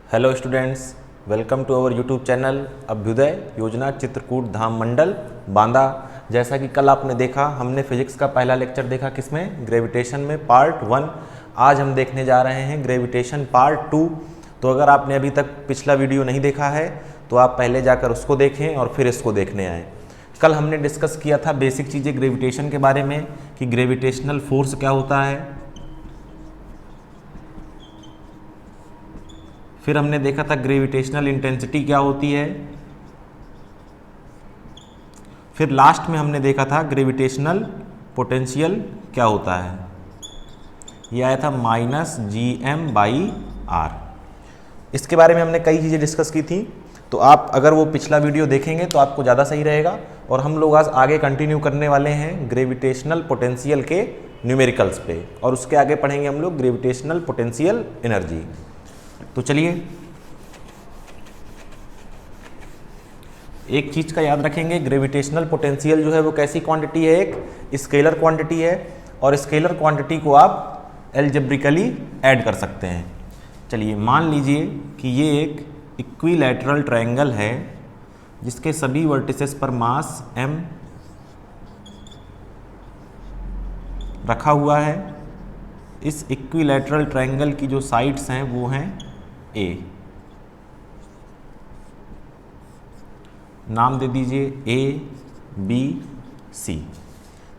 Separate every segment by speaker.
Speaker 1: Hello students, welcome to our YouTube channel Abhyudaya Yojana Chitrakoot धाम मंडल बांदा। जैसा कि कल आपने देखा, हमने फिजिक्स का पहला लेक्चर देखा किसमें, ग्रेविटेशन में पार्ट 1। आज हम देखने जा रहे हैं ग्रेविटेशन पार्ट 2। तो अगर आपने अभी तक पिछला वीडियो नहीं देखा है तो आप पहले जाकर उसको देखें और फिर इसको देखने आएँ। कल हमने डिस्कस किया था बेसिक चीज़ें ग्रेविटेशन के बारे में कि ग्रेविटेशनल फोर्स क्या होता है। फिर हमने देखा था ग्रेविटेशनल इंटेंसिटी क्या होती है। फिर लास्ट में हमने देखा था ग्रेविटेशनल पोटेंशियल क्या होता है। यह आया था -Gm/r। इसके बारे में हमने कई चीज़ें डिस्कस की थी, तो आप अगर वो पिछला वीडियो देखेंगे तो आपको ज़्यादा सही रहेगा। और हम लोग आज आगे कंटिन्यू करने वाले हैं ग्रेविटेशनल पोटेंशियल के न्यूमेरिकल्स पे, और उसके आगे पढ़ेंगे हम लोग ग्रेविटेशनल पोटेंशियल एनर्जी। तो चलिए, एक चीज़ का याद रखेंगे, ग्रेविटेशनल पोटेंशियल जो है वो कैसी क्वांटिटी है, एक स्केलर क्वांटिटी है, और स्केलर क्वांटिटी को आप एल्जेब्रिकली ऐड कर सकते हैं। चलिए, मान लीजिए कि ये एक इक्विलैटरल ट्रायंगल है जिसके सभी वर्टिसेस पर मास m रखा हुआ है। इस इक्विलैटरल ट्रायंगल की जो साइड्स हैं वो हैं A। नाम दे दीजिए A, B, C।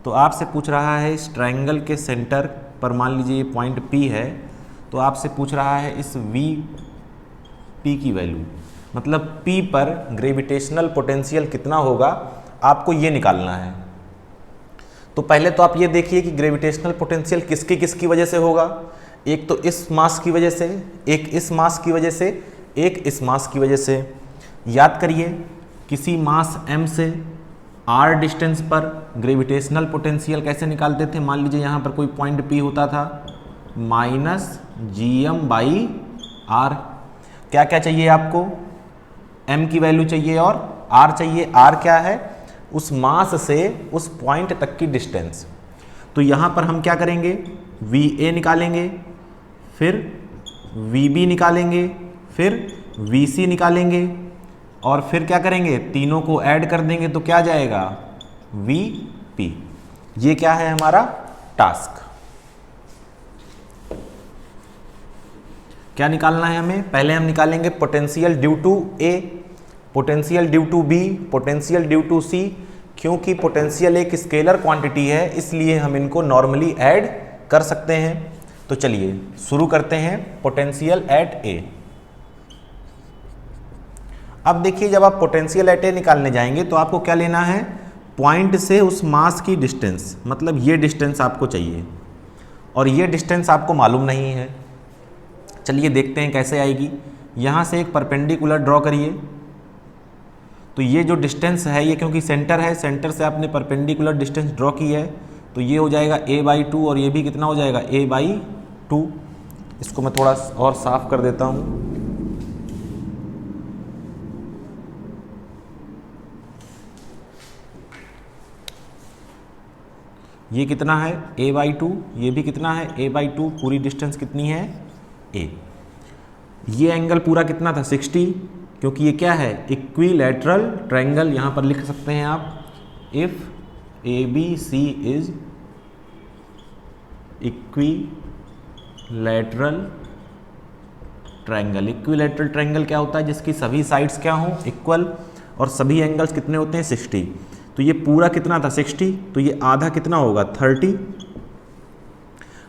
Speaker 1: तो आपसे पूछ रहा है इस ट्रायंगल के सेंटर पर, मान लीजिए ये पॉइंट P है, तो आपसे पूछ रहा है इस P की वैल्यू, मतलब P पर ग्रेविटेशनल पोटेंशियल कितना होगा, आपको ये निकालना है। तो पहले तो आप ये देखिए कि ग्रेविटेशनल पोटेंशियल किसकी किसकी वजह से होगा। एक तो इस मास की वजह से, एक इस मास की वजह से, एक इस मास की वजह से। याद करिए, किसी मास m से r डिस्टेंस पर ग्रेविटेशनल पोटेंशियल कैसे निकालते थे। मान लीजिए यहाँ पर कोई पॉइंट P होता था, -Gm/r। क्या क्या चाहिए आपको, m की वैल्यू चाहिए और r चाहिए। r क्या है, उस मास से उस पॉइंट तक की डिस्टेंस। तो यहाँ पर हम क्या करेंगे, Va निकालेंगे, फिर Vb निकालेंगे, फिर Vc निकालेंगे, और फिर क्या करेंगे, तीनों को ऐड कर देंगे तो क्या जाएगा, Vp। ये क्या है हमारा टास्क। क्या निकालना है हमें, पहले हम निकालेंगे potential due to A, potential due to B, potential due to C। क्योंकि पोटेंशियल एक स्केलर क्वांटिटी है इसलिए हम इनको नॉर्मली ऐड कर सकते हैं। तो चलिए शुरू करते हैं पोटेंशियल एट A। अब देखिए, जब आप पोटेंशियल एट A निकालने जाएंगे तो आपको क्या लेना है, पॉइंट से उस मास की डिस्टेंस, मतलब ये डिस्टेंस आपको चाहिए और ये डिस्टेंस आपको मालूम नहीं है। चलिए देखते हैं कैसे आएगी। यहाँ से एक परपेंडिकुलर ड्रॉ करिए। तो ये जो डिस्टेंस है, ये क्योंकि सेंटर है, सेंटर से आपने परपेंडिकुलर डिस्टेंस ड्रॉ की है, तो ये हो जाएगा a/2, और ये भी कितना हो जाएगा, a/2। इसको मैं थोड़ा और साफ कर देता हूँ। ये कितना है, a/2, ये भी कितना है, a/2। पूरी डिस्टेंस कितनी है, a। ये एंगल पूरा कितना था, 60, क्योंकि ये क्या है, इक्विलैटरल ट्रायंगल। यहाँ पर लिख सकते हैं आप, if ABC is equilateral triangle. Equilateral triangle क्या होता है, जिसकी सभी साइड्स क्या हों, इक्वल, और सभी एंगल्स कितने होते हैं, 60। तो ये पूरा कितना था, 60, तो ये आधा कितना होगा, 30।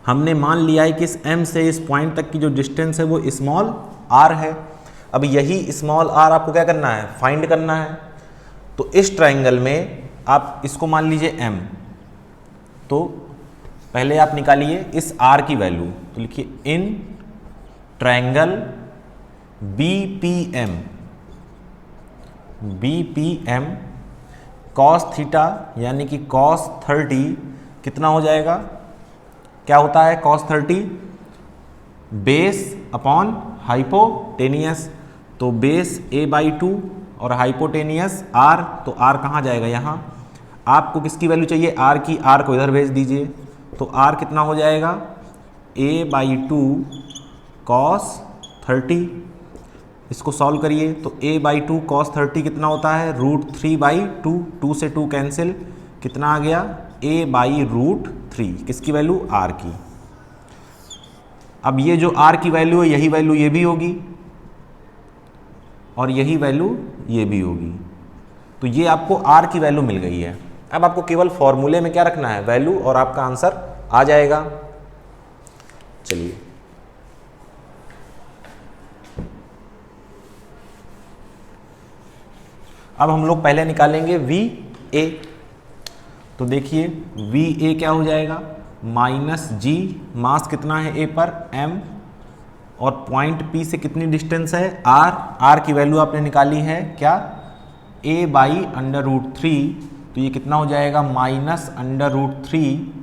Speaker 1: हमने मान लिया है कि इस M से इस पॉइंट तक की जो डिस्टेंस है वो स्मॉल r है। अब यही स्मॉल r आपको क्या करना है, फाइंड करना है। तो इस ट्रायंगल में आप इसको मान लीजिए M, तो पहले आप निकालिए इस r की वैल्यू। तो लिखिए in triangle BPM cos theta यानी कि cos 30 कितना हो जाएगा, क्या होता है cos 30, बेस अपॉन हाइपोटेनियस। तो बेस a/2 और हाइपोटेनियस r, तो r कहाँ जाएगा, यहाँ। आपको किसकी वैल्यू चाहिए, r की, r को इधर भेज दीजिए। तो r कितना हो जाएगा, a/2 cos 30। इसको सॉल्व करिए तो a/2 cos 30 कितना होता है, √3/2, 2 से 2 कैंसिल, कितना आ गया a/√3, किसकी वैल्यू, r की। अब ये जो r की वैल्यू है यही वैल्यू ये भी होगी और यही वैल्यू ये भी होगी, तो ये आपको r की वैल्यू मिल गई है। अब आपको केवल फॉर्मूले में क्या रखना है, वैल्यू, और आपका आंसर आ जाएगा। चलिए अब हम लोग पहले निकालेंगे VA। तो देखिए VA क्या हो जाएगा, -g, मास कितना है A पर, m, और पॉइंट P से कितनी डिस्टेंस है, r की वैल्यू आपने निकाली है क्या, a/√3, तो ये कितना हो जाएगा, -√3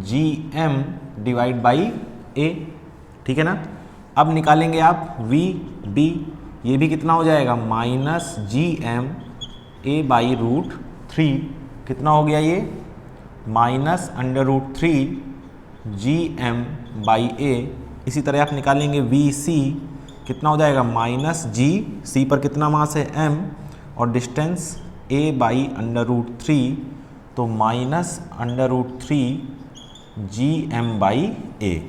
Speaker 1: gm डिवाइड बाई a, ठीक है ना। अब निकालेंगे आप VB, ये भी कितना हो जाएगा, -gm a/√3, कितना हो गया ये, -√3 gm बाई a। इसी तरह आप निकालेंगे VC, कितना हो जाएगा, -g, c पर कितना मास है, m, और डिस्टेंस a/√3, तो -√3 gm बाई a।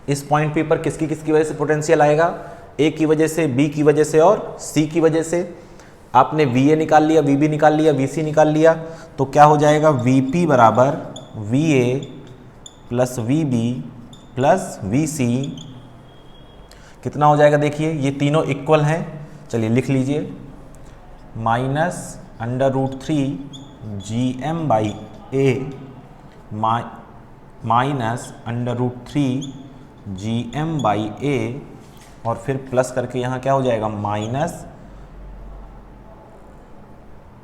Speaker 1: इस पॉइंट पे पर किसकी वजह से पोटेंशियल आएगा, a की वजह से, b की वजह से और c की वजह से। आपने VA निकाल लिया, VB निकाल लिया, VC निकाल लिया, तो क्या हो जाएगा, VP बराबर VA plus VB plus VC, कितना हो जाएगा, देखिए ये तीनों इक्वल हैं, चलिए लिख लीजिए, -√3 gm by a -√3 gm by a, और फिर प्लस करके यहाँ क्या हो जाएगा,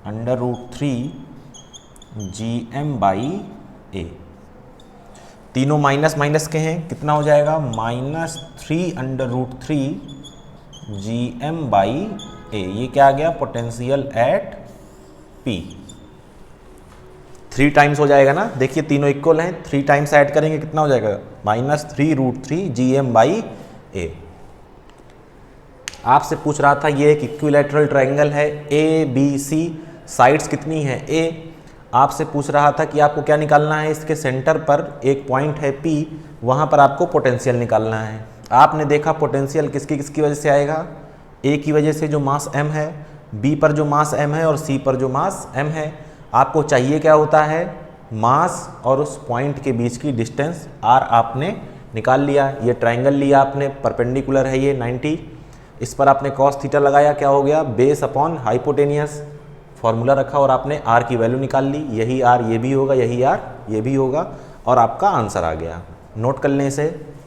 Speaker 1: -√3 gm बाई a। तीनों माइनस माइनस के हैं, कितना हो जाएगा, -3√3 gm बाई a। ये क्या आ गया, पोटेंशियल एट P। 3 टाइम्स हो जाएगा ना, देखिए तीनों इक्वल हैं, 3 टाइम्स ऐड करेंगे कितना हो जाएगा, -3√3 gm बाई a। आपसे पूछ रहा था ये एक इक्विलैटरल ट्रायंगल है, ABC, साइड्स कितनी है A। आपसे पूछ रहा था कि आपको क्या निकालना है, इसके सेंटर पर एक पॉइंट है P, वहाँ पर आपको पोटेंशियल निकालना है। आपने देखा पोटेंशियल किसकी वजह से आएगा, A की वजह से जो मास m है, B पर जो मास m है, और C पर जो मास m है। आपको चाहिए क्या होता है, मास और उस पॉइंट के बीच की डिस्टेंस r आपने निकाल लिया। ये ट्रायंगल लिया आपने, परपेंडिकुलर है ये 90, इस पर आपने cos थीटा लगाया, क्या हो गया, बेस अपॉन हाइपोटेनियस, फॉर्मूला रखा और आपने r की वैल्यू निकाल ली। यही r ये भी होगा, यही r ये भी होगा, और आपका आंसर आ गया। नोट कर लें इसे।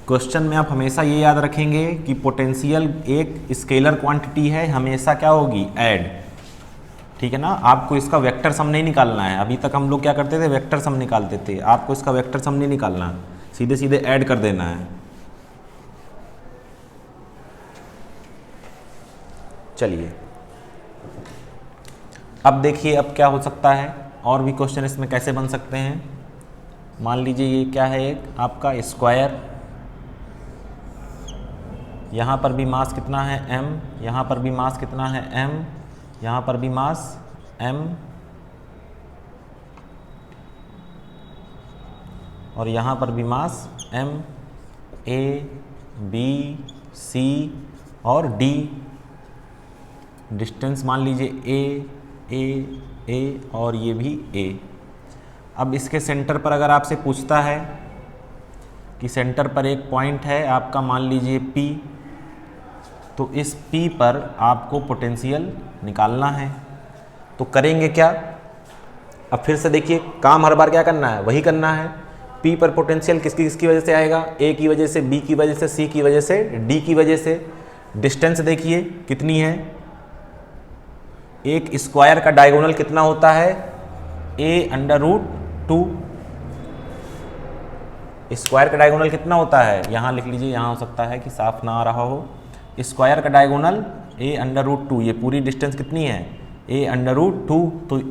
Speaker 1: क्वेश्चन में आप हमेशा ये याद रखेंगे कि पोटेंशियल एक स्केलर क्वांटिटी है, हमेशा क्या होगी, ऐड, ठीक है ना। आपको इसका वेक्टर सम नहीं निकालना है। अभी तक हम लोग क्या करते थे, वेक्टर सम निकालते थे, आपको इसका वेक्टर सम नहीं निकालना है, सीधे सीधे ऐड कर देना है। चलिए अब देखिए अब क्या हो सकता है, और भी क्वेश्चन इसमें कैसे बन सकते हैं। मान लीजिए ये क्या है, एक आपका स्क्वायर, यहाँ पर भी मास कितना है m, यहाँ पर भी मास कितना है m, यहाँ पर भी मास m, और यहाँ पर भी मास m, a, b, c और d। डिस्टेंस मान लीजिए a और ये भी a। अब इसके सेंटर पर अगर आपसे पूछता है कि सेंटर पर एक पॉइंट है आपका, मान लीजिए P, तो इस P पर आपको पोटेंशियल निकालना है। तो करेंगे क्या, अब फिर से देखिए काम हर बार क्या करना है, वही करना है। P पर पोटेंशियल किसकी वजह से आएगा, A की वजह से, B की वजह से, C की वजह से, D की वजह से। डिस्टेंस देखिए कितनी है, एक स्क्वायर का डायगोनल कितना होता है, a/√2, स्क्वायर का डायगोनल कितना होता है, यहाँ लिख लीजिए, यहाँ हो सकता है कि साफ ना आ रहा हो। स्क्वायर का डायगोनल a√2, ये पूरी डिस्टेंस कितनी है a√2, तो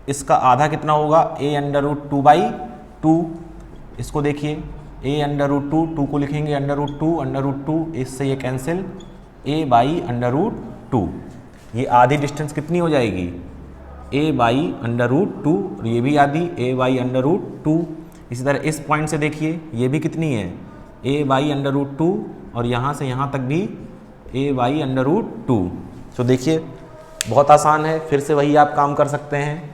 Speaker 1: इसका आधा कितना होगा a√2/2। इसको देखिए a√2, 2 को लिखेंगे √2, इससे ये कैंसिल a/√2, ये आधी डिस्टेंस कितनी हो जाएगी a/√2, और ये भी आधी a/√2। इसी तरह इस पॉइंट से देखिए ये भी कितनी है a/√2, और यहाँ से यहाँ तक भी a/√2। तो देखिए बहुत आसान है, फिर से वही आप काम कर सकते हैं।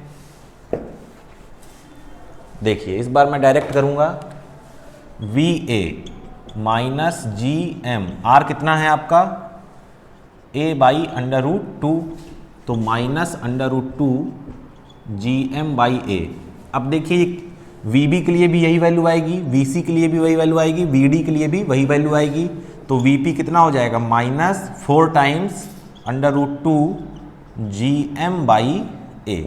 Speaker 1: देखिए इस बार मैं डायरेक्ट करूँगा, VA माइनस GM, R कितना है आपका a/√2, तो -√2 GM/A। अब देखिए VB के लिए भी यही वैल्यू आएगी, VC के लिए भी वही वैल्यू आएगी, VD के लिए भी वही वैल्यू आएगी, तो VP कितना हो जाएगा -4 टाइम्स √2 GM/A।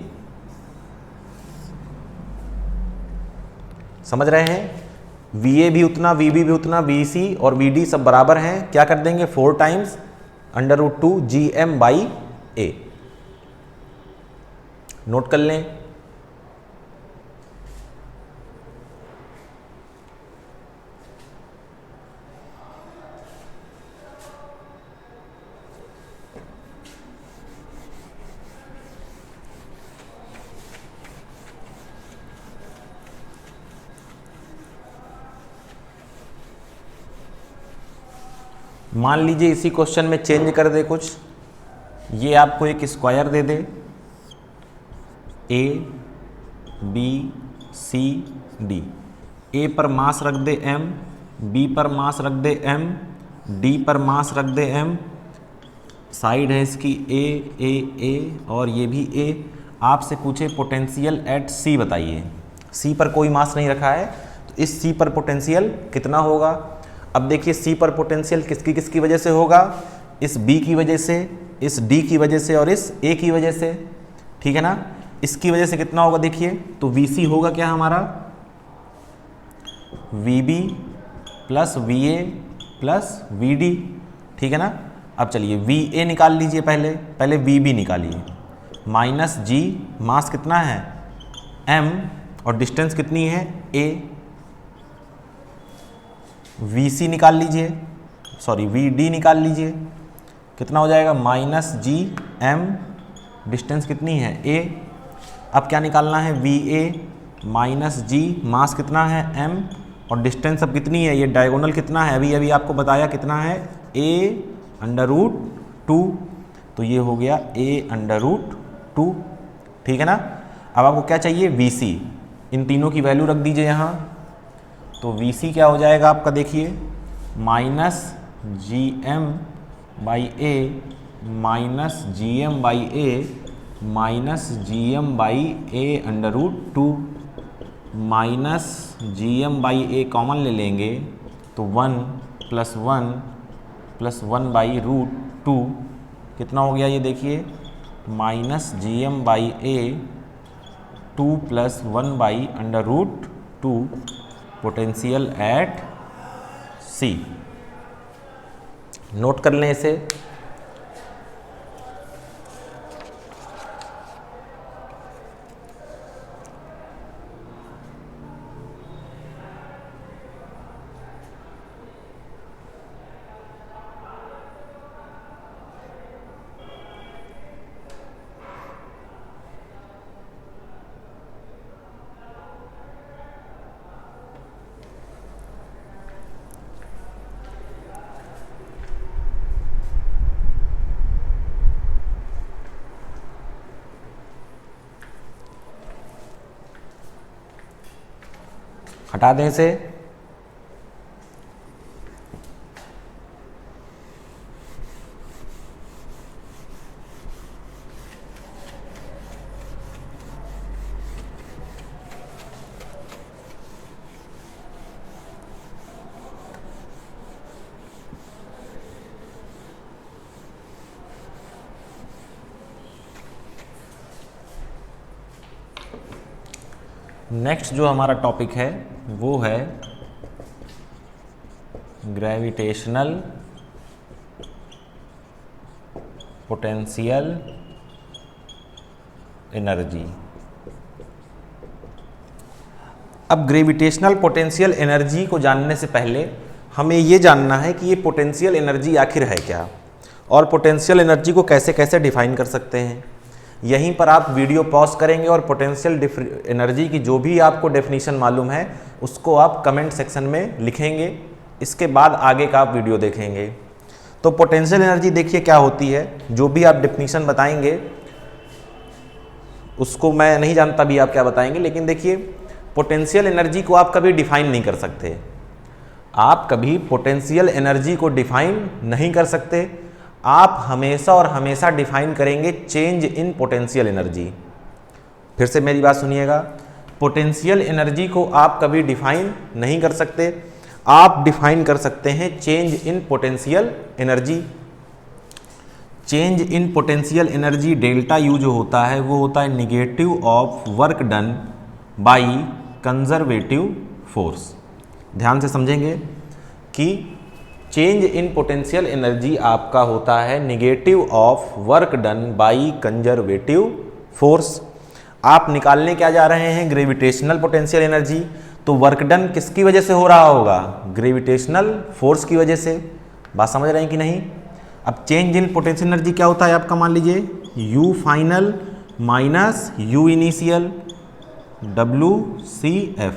Speaker 1: समझ रहे हैं, VA भी उतना, VB भी उतना, VC और VD सब बराबर हैं, क्या कर देंगे 4 टाइम्स √2 GM/A। नोट कर लें। मान लीजिए इसी क्वेश्चन में चेंज कर दे कुछ, ये आपको एक square they they ABCD, A पर मास रख दे M, B पर मास रख दे M, D पर मास रख दे M, साइड है इसकी A और ये भी A। आपसे पूछे पोटेंशियल एट C बताइए, C पर कोई मास नहीं रखा है, तो इस C पर पोटेंशियल कितना होगा। अब देखिए C पर पोटेंशियल किसकी किसकी वजह से होगा, इस B की वजह से, इस D की वजह से और इस A की वजह से, ठीक है ना। इसकी वजह से कितना होगा देखिए, तो VC होगा क्या हमारा VB plus VA plus VD, ठीक है ना। अब चलिए VA निकाल लीजिए, पहले VB निकालिए, -G, मास कितना है M और डिस्टेंस कितनी है A। VC निकाल लीजिए, सॉरी VD निकाल लीजिए, कितना हो जाएगा -GM, डिस्टेंस कितनी है A। अब क्या निकालना है VA -G, मास कितना है M और डिस्टेंस अब कितनी है, ये डायगोनल कितना है, अभी आपको बताया कितना है a√2, तो ये हो गया a√2, ठीक है ना। अब आपको क्या चाहिए VC, इन तीनों की वैल्यू रख दीजिए यहाँ, तो VC क्या हो जाएगा आपका देखिए -GM/A -GM/A -GM/A कॉमन ले लेंगे, तो 1 + 1 + 1/√2 कितना हो गया, ये देखिए -GM/A 2 + 1/√2 potential at C। Note कर लें इसे। हटा दें इसे। नेक्स्ट जो हमारा टॉपिक है वो है ग्रेविटेशनल पोटेंशियल एनर्जी। अब ग्रेविटेशनल पोटेंशियल एनर्जी को जानने से पहले हमें ये जानना है कि ये पोटेंशियल एनर्जी आखिर है क्या, और पोटेंशियल एनर्जी को कैसे कैसे डिफाइन कर सकते हैं। यहीं पर आप वीडियो पॉज करेंगे और पोटेंशियल एनर्जी की जो भी आपको डेफिनीशन मालूम है उसको आप कमेंट सेक्शन में लिखेंगे, इसके बाद आगे का आप वीडियो देखेंगे। तो पोटेंशियल एनर्जी देखिए क्या होती है, जो भी आप डेफिनीशन बताएंगे उसको मैं नहीं जानता भी आप क्या बताएंगे, लेकिन देखिए पोटेंशियल एनर्जी को आप कभी डिफाइन नहीं कर सकते। आप कभी पोटेंशियल एनर्जी को डिफाइन नहीं कर सकते। आप हमेशा और हमेशा डिफाइन करेंगे चेंज इन पोटेंशियल एनर्जी। फिर से मेरी बात सुनिएगा, पोटेंशियल एनर्जी को आप कभी डिफाइन नहीं कर सकते। आप डिफाइन कर सकते हैं change in potential energy. Change in potential energy delta U जो होता है वो होता है negative of work done by conservative force. ध्यान से समझेंगे कि चेंज इन पोटेंशियल एनर्जी आपका होता है negative of work done by conservative force. आप निकालने क्या जा रहे हैं, ग्रेविटेशनल पोटेंशियल एनर्जी। तो वर्क डन किसकी वजह से हो रहा होगा, ग्रेविटेशनल फोर्स की वजह से। बात समझ रहे हैं कि नहीं। अब चेंज इन पोटेंशियल एनर्जी क्या होता है आपका, मान लीजिए you final minus you initial WCF।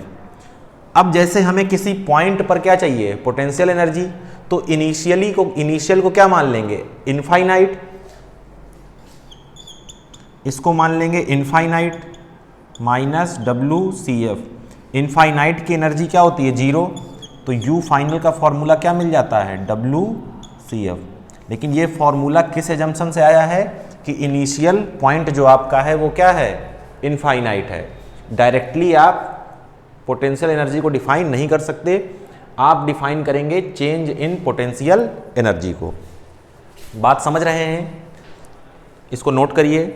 Speaker 1: अब जैसे हमें किसी पॉइंट पर क्या चाहिए, पोटेंशियल एनर्जी, तो इनिशियल को क्या मान लेंगे, इनफाइनाइट। इसको मान लेंगे इनफाइनाइट माइनस WCF। इनफाइनाइट की एनर्जी क्या होती है, 0। तो यू फाइनल का फॉर्मूला क्या मिल जाता है, WCF। लेकिन ये फॉर्मूला किस एजम्पशन से आया है कि इनिशियल पॉइंट जो आपका है वो क्या है, इनफाइनाइट है। डायरेक्टली आप पोटेंशियल एनर्जी को डिफाइन नहीं कर सकते, आप डिफाइन करेंगे चेंज इन पोटेंशियल एनर्जी को। बात समझ रहे हैं, इसको नोट करिए।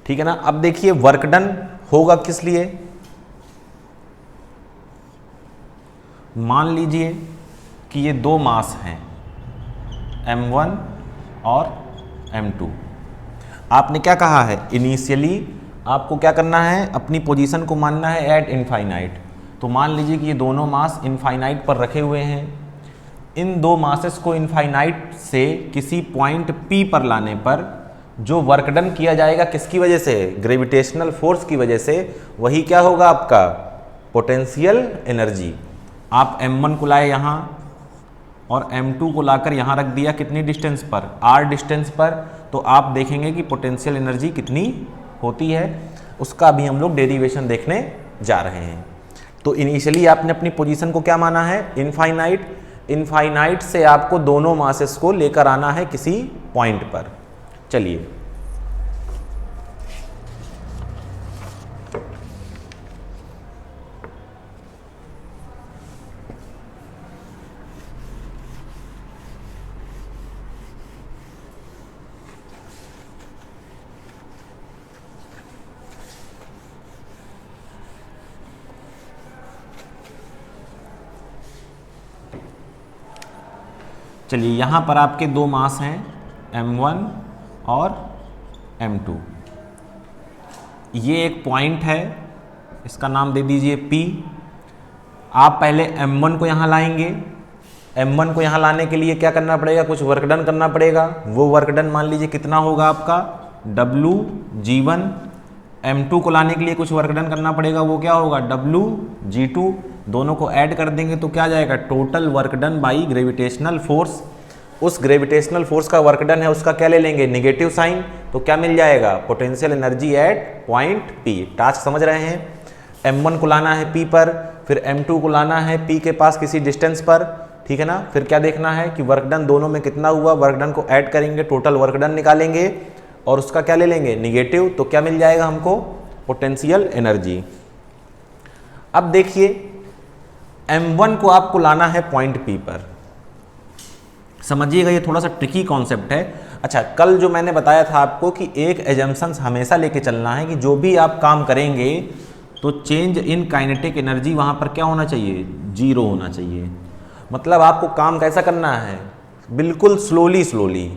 Speaker 1: ठीक है ना। अब देखिए वर्क डन होगा किस लिए, मान लीजिए कि ये दो मास हैं M1 और M2। आपने क्या कहा है, इनिशियली आपको क्या करना है, अपनी पोजीशन को मानना है एट इनफाइनाइट। तो मान लीजिए कि ये दोनों मास इनफाइनाइट पर रखे हुए हैं। इन दो मासेस को इनफाइनाइट से किसी पॉइंट P पर लाने पर जो वर्क डन किया जाएगा किसकी वजह से, ग्रेविटेशनल फोर्स की वजह से, वही क्या होगा आपका पोटेंशियल एनर्जी। आप M1 को लाए यहाँ और M2 को लाकर यहाँ रख दिया, कितनी डिस्टेंस पर, R डिस्टेंस पर। तो आप देखेंगे कि पोटेंशियल एनर्जी कितनी होती है, उसका भी हम लोग डेरिवेशन देखने जा रहे हैं। तो इनिशियली आपने अपनी पोजीशन को क्या माना है, इनफाइनाइट। इनफाइनाइट से आपको दोनों मासेस को लेकर आना है किसी पॉइंट पर। चलिए चलिए यहाँ पर आपके दो मास हैं M1 और M2। ये एक पॉइंट है, इसका नाम दे दीजिए P। आप पहले M1 को यहाँ लाएंगे। M1 को यहाँ लाने के लिए क्या करना पड़ेगा, कुछ वर्क डन करना पड़ेगा। वो वर्क डन मान लीजिए कितना होगा आपका WG1। M2 को लाने के लिए कुछ वर्क डन करना पड़ेगा, वो क्या होगा WG2। दोनों को ऐड कर देंगे तो क्या जाएगा, total work done by gravitational force. उस ग्रेविटेशनल फोर्स का वर्क डन है, उसका क्या ले लेंगे, नेगेटिव साइन। तो क्या मिल जाएगा, potential energy at point P। Task समझ रहे हैं। M1 को लाना है P पर, फिर M2 को लाना है P के पास किसी डिस्टेंस पर, ठीक है ना। फिर क्या देखना है कि वर्क डन दोनों में कितना हुआ, वर्क डन को ऐड करेंगे, टोटल वर्क डन निकालेंगे और उसका क्या ले लेंगे, निगेटिव। तो क्या मिल जाएगा हमको, पोटेंशियल एनर्जी। अब देखिए M1 को आपको लाना है पॉइंट P पर। समझिएगा ये थोड़ा सा ट्रिकी कॉन्सेप्ट है। अच्छा, कल जो मैंने बताया था आपको कि एक एजम्पशंस हमेशा लेके चलना है कि जो भी आप काम करेंगे तो चेंज इन काइनेटिक एनर्जी वहाँ पर क्या होना चाहिए, जीरो होना चाहिए। मतलब आपको काम कैसा करना है, बिल्कुल स्लोली।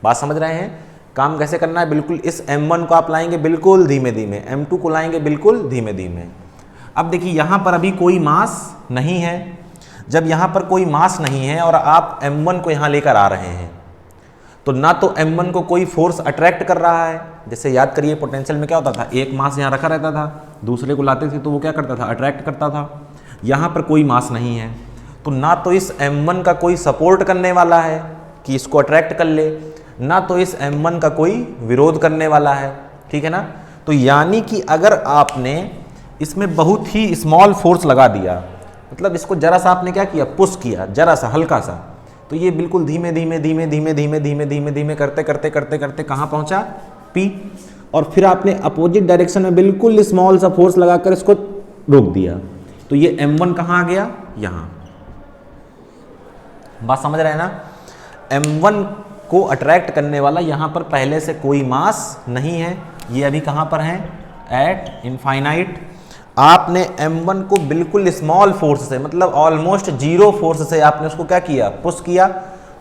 Speaker 1: बात समझ रहे हैं, काम कैसे करना है, बिल्कुल इस m1 को आप लाएंगे बिल्कुल धीमे धीमे, m2 को लाएंगे बिल्कुल धीमे धीमे। अब देखिए यहाँ पर अभी कोई मास नहीं है, जब यहाँ पर कोई मास नहीं है और आप m1 को यहाँ लेकर आ रहे हैं तो ना तो m1 को कोई फोर्स अट्रैक्ट कर रहा है। जैसे याद करिए पोटेंशियल में क्या होता था, एक मास यहाँ रखा रहता था, दूसरे को लाते थे तो वो क्या करता था, अट्रैक्ट करता था। यहाँ पर कोई मास नहीं है तो ना तो इस m1 का कोई सपोर्ट करने वाला है कि इसको अट्रैक्ट कर ले, ना तो इस m1 का कोई विरोध करने वाला है, ठीक है ना। तो यानी कि अगर आपने इसमें बहुत ही स्मॉल फोर्स लगा दिया, मतलब इसको जरा सा आपने क्या किया, पुश किया जरा सा हल्का सा, तो ये बिल्कुल धीमे धीमे करते कहाँ पहुंचा, P, और फिर आपने अपोजिट डायरेक्शन में बिल्कुल स्मॉल सा फोर्स लगाकर इसको रोक दिया, तो ये m1 कहाँ आ गया, यहाँ। बात समझ रहे हैं ना, m1 को अट्रैक्ट करने वाला यहाँ पर पहले से कोई मास नहीं है, ये अभी कहाँ पर है, एट इनफाइनाइट। आपने m1 को बिल्कुल स्मॉल फोर्स से, मतलब ऑलमोस्ट जीरो फोर्स से आपने उसको क्या किया, पुश किया,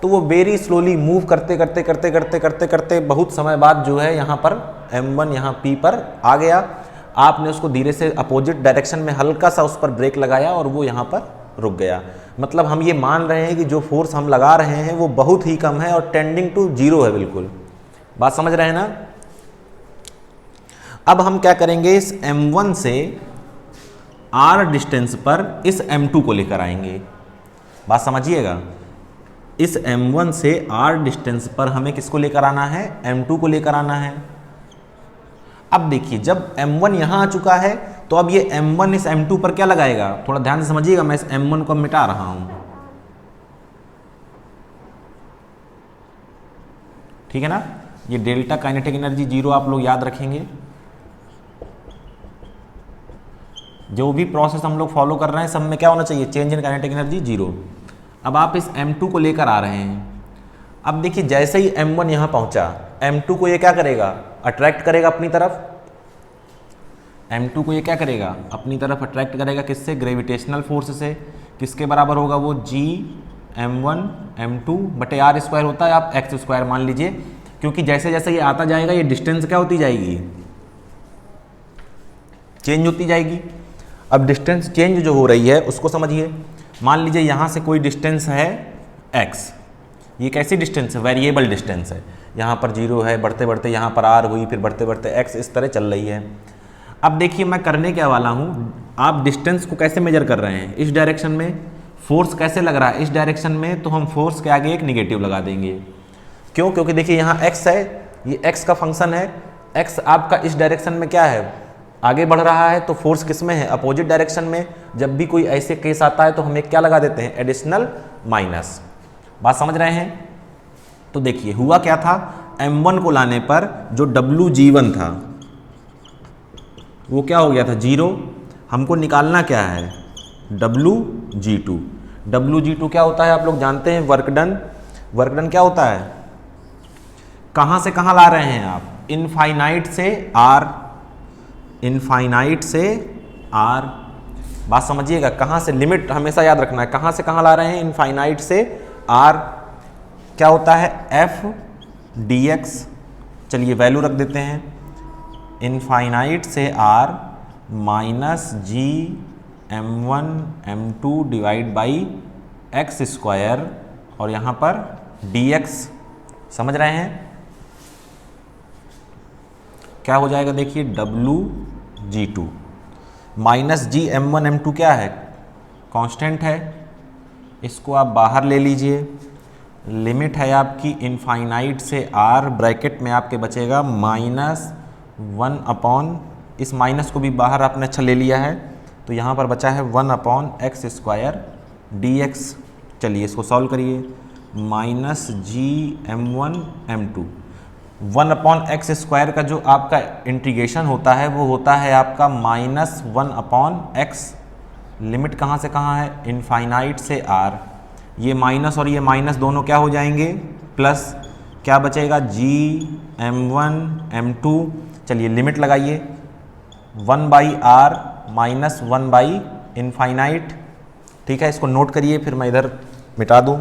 Speaker 1: तो वो वेरी स्लोली मूव करते बहुत समय बाद जो है यहाँ पर m1 यहाँ P पर आ गया। आपने उसको धीरे से अपोजिट डायरेक्शन में हल्का सा उस पर ब्रेक लगाया और वो यहाँ पर रुक गया। मतलब हम ये मान रहे हैं कि जो फोर्स हम लगा रहे हैं वो बहुत ही कम है और टेंडिंग टू जीरो है बिल्कुल। बात समझ रहे हैं ना। अब हम क्या करेंगे, इस m1 से r डिस्टेंस पर इस m2 को लेकर आएंगे। बात समझिएगा, इस m1 से r डिस्टेंस पर हमें किसको लेकर आना है, m2 को लेकर आना है। अब देखिए जब m1 यहाँ आ चुका है तो अब ये m1 इस m2 पर क्या लगाएगा, थोड़ा ध्यान से समझिएगा, मैं इस m1 को मिटा रहा हूं, ठीक है ना। ये डेल्टा काइनेटिक एनर्जी जीरो आप लोग याद रखेंगे। जो भी प्रोसेस हम लोग फॉलो कर रहे हैं सब में क्या होना चाहिए, change in kinetic energy zero. अब आप इस m2 को लेकर आ रहे हैं। अब देखिए जैसे ही m1 यहाँ पहुँचा, m2 को ये क्या करेगा, अट्रैक्ट करेगा अपनी तरफ। m2 को ये क्या करेगा, अपनी तरफ अट्रैक्ट करेगा, किससे, ग्रेविटेशनल फोर्स से। किसके बराबर होगा वो, g m1 m2 बटे r स्क्वायर होता है, आप x स्क्वायर मान लीजिए, क्योंकि जैसे जैसे ये आता जाएगा ये डिस्टेंस क्या होती जाएगी, चेंज होती जाएगी। अब डिस्टेंस चेंज जो हो रही है उसको समझिए। मान लीजिए यहाँ से कोई डिस्टेंस है x, ये कैसी डिस्टेंस है, वेरिएबल डिस्टेंस है। यहाँ पर जीरो है, बढ़ते बढ़ते यहाँ पर r हुई, फिर बढ़ते बढ़ते x, इस तरह चल रही है। अब देखिए मैं करने क्या वाला हूँ, आप डिस्टेंस को कैसे मेजर कर रहे हैं, इस डायरेक्शन में फोर्स कैसे लग रहा है, इस डायरेक्शन में, तो हम फोर्स के आगे एक निगेटिव लगा देंगे। क्यों, क्योंकि देखिए यहाँ x है, ये x का फंक्शन है, x आपका इस डायरेक्शन में क्या है, आगे बढ़ रहा है, तो फोर्स किस में है, अपोजिट डायरेक्शन में। जब भी कोई ऐसे केस आता है तो हम एक क्या लगा देते हैं, एडिशनल माइनस। बात समझ रहे हैं। तो देखिए हुआ क्या था, m1 को लाने पर जो wg1 था वो क्या हो गया था, जीरो। हमको निकालना क्या है, wg2। wg2 क्या होता है आप लोग जानते हैं, वर्क डन। वर्क डन क्या होता है, कहाँ से कहाँ ला रहे हैं आप, इनफाइनाइट से r, इनफाइनाइट से r। बात समझिएगा, कहाँ से, लिमिट हमेशा याद रखना है, कहाँ से कहाँ ला रहे हैं, इनफाइनाइट से r। क्या होता है, f dx, चलिए वैल्यू रख देते हैं, इनफाइनाइट से r minus g m1 m2 divide by x square, और यहाँ पर dx। समझ रहे हैं क्या हो जाएगा, देखिए wg2 minus g m1 m2 क्या है, कांस्टेंट है, इसको आप बाहर ले लीजिए। लिमिट है आपकी इनफाइनाइट से r, ब्रैकेट में आपके बचेगा -1 अपॉन, इस माइनस को भी बाहर आपने अच्छा ले लिया है, तो यहाँ पर बचा है 1 अपॉन एक्स स्क्वायर dx। चलिए इसको सॉल्व करिए, minus g m1 m2, 1 upon x square का जो आपका इंटीग्रेशन होता है वो होता है आपका -1 अपॉन एक्स। लिमिट कहाँ से कहाँ है, इनफाइनाइट से r। ये माइनस और ये माइनस दोनों क्या हो जाएंगे, प्लस। क्या बचेगा, G_m1 m2। चलिए लिमिट लगाइए, 1/r माइनस 1/∞। ठीक है, इसको नोट करिए, फिर मैं इधर मिटा दूं।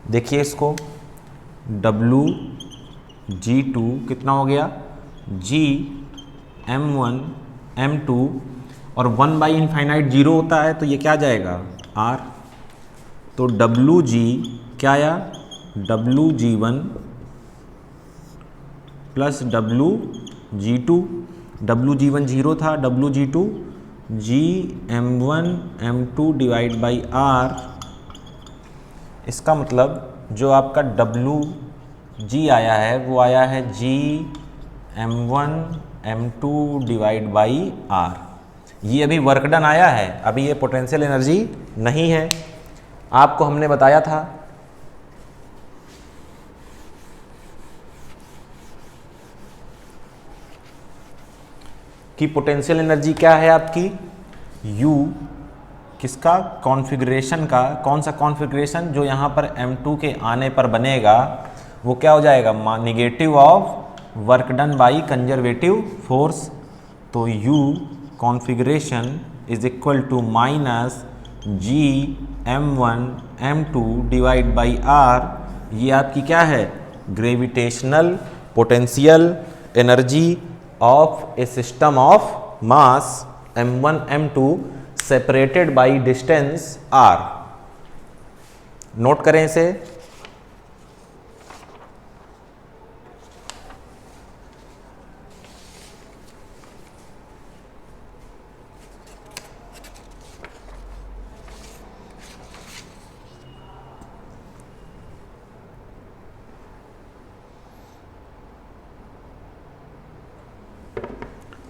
Speaker 1: देखिए इसको, G2 कितना हो गया, G_m1 m2 और 1/∞ 0 होता है, तो ये क्या जाएगा, R। तो WG क्या आया, WG1 प्लस WG2। WG1 0 था, WG2 G_m1 m2 divide by R। इसका मतलब जो आपका WG आया है वो आया है G_m1 m2 divide by R। ये अभी वर्क डन आया है, अभी ये पोटेंशियल एनर्जी नहीं है। आपको हमने बताया था कि पोटेंशियल एनर्जी क्या है आपकी, U किसका, कॉन्फ़िगरेशन का। कौन सा कॉन्फ़िगरेशन, जो यहाँ पर m2 के आने पर बनेगा वो क्या हो जाएगा, negative of work done by conservative force. तो U configuration is equal to minus G_m1 m2 divide by R। ये आपकी क्या है, gravitational potential energy of a system of mass m1 m2 separated by distance r। Note करें इसे।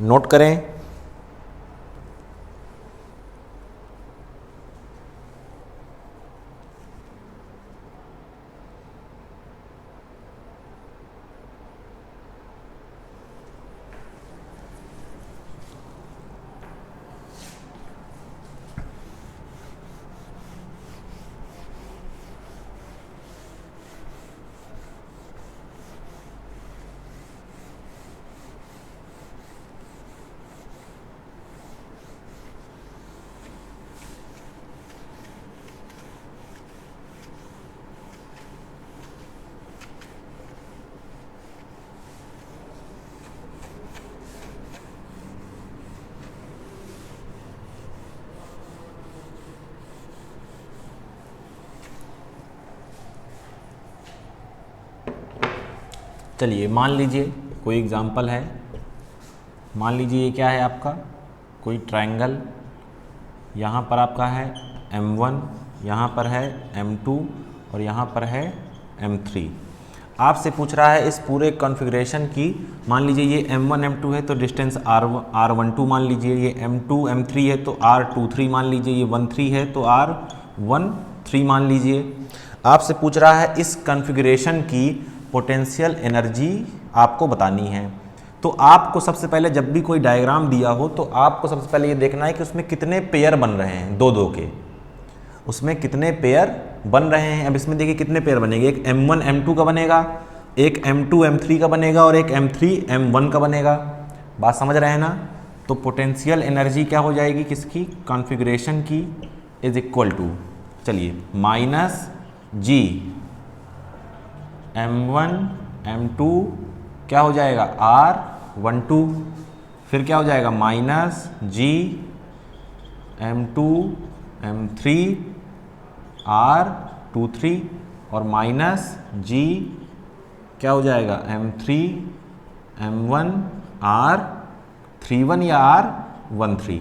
Speaker 1: Note करें, चलिए मान लीजिए कोई एग्जांपल है। मान लीजिए ये क्या है आपका, कोई ट्रायंगल। यहाँ पर आपका है m1, यहाँ पर है m2 और यहाँ पर है m3। आपसे पूछ रहा है इस पूरे कॉन्फ़िगरेशन की। मान लीजिए ये m1 m2 है तो डिस्टेंस r12 मान लीजिए, ये m2 m3 है तो r23 मान लीजिए, ये 13 है तो r13 मान लीजिए। आपसे पूछ रहा है इस कॉन्फ़िगरेशन की पोटेंशियल एनर्जी आपको बतानी है। तो आपको सबसे पहले जब भी कोई डायग्राम दिया हो तो आपको सबसे पहले ये देखना है कि उसमें कितने पेयर बन रहे हैं, दो दो के, उसमें कितने पेयर बन रहे हैं। अब इसमें देखिए कितने पेयर बनेंगे, एक m1 m2 का बनेगा, एक m2 m3 का बनेगा और एक m3 m1 का बनेगा। बात समझ रहे हैं ना। तो पोटेंशियल एनर्जी क्या हो जाएगी किसकी, कॉन्फ़िगरेशन की, इज इक्वल टू, चलिए माइनस जी m1 m2 क्या हो जाएगा r12, फिर क्या हो जाएगा माइनस जी m2 m3 r23 और माइनस जी क्या हो जाएगा m3 m1 r31 या r13।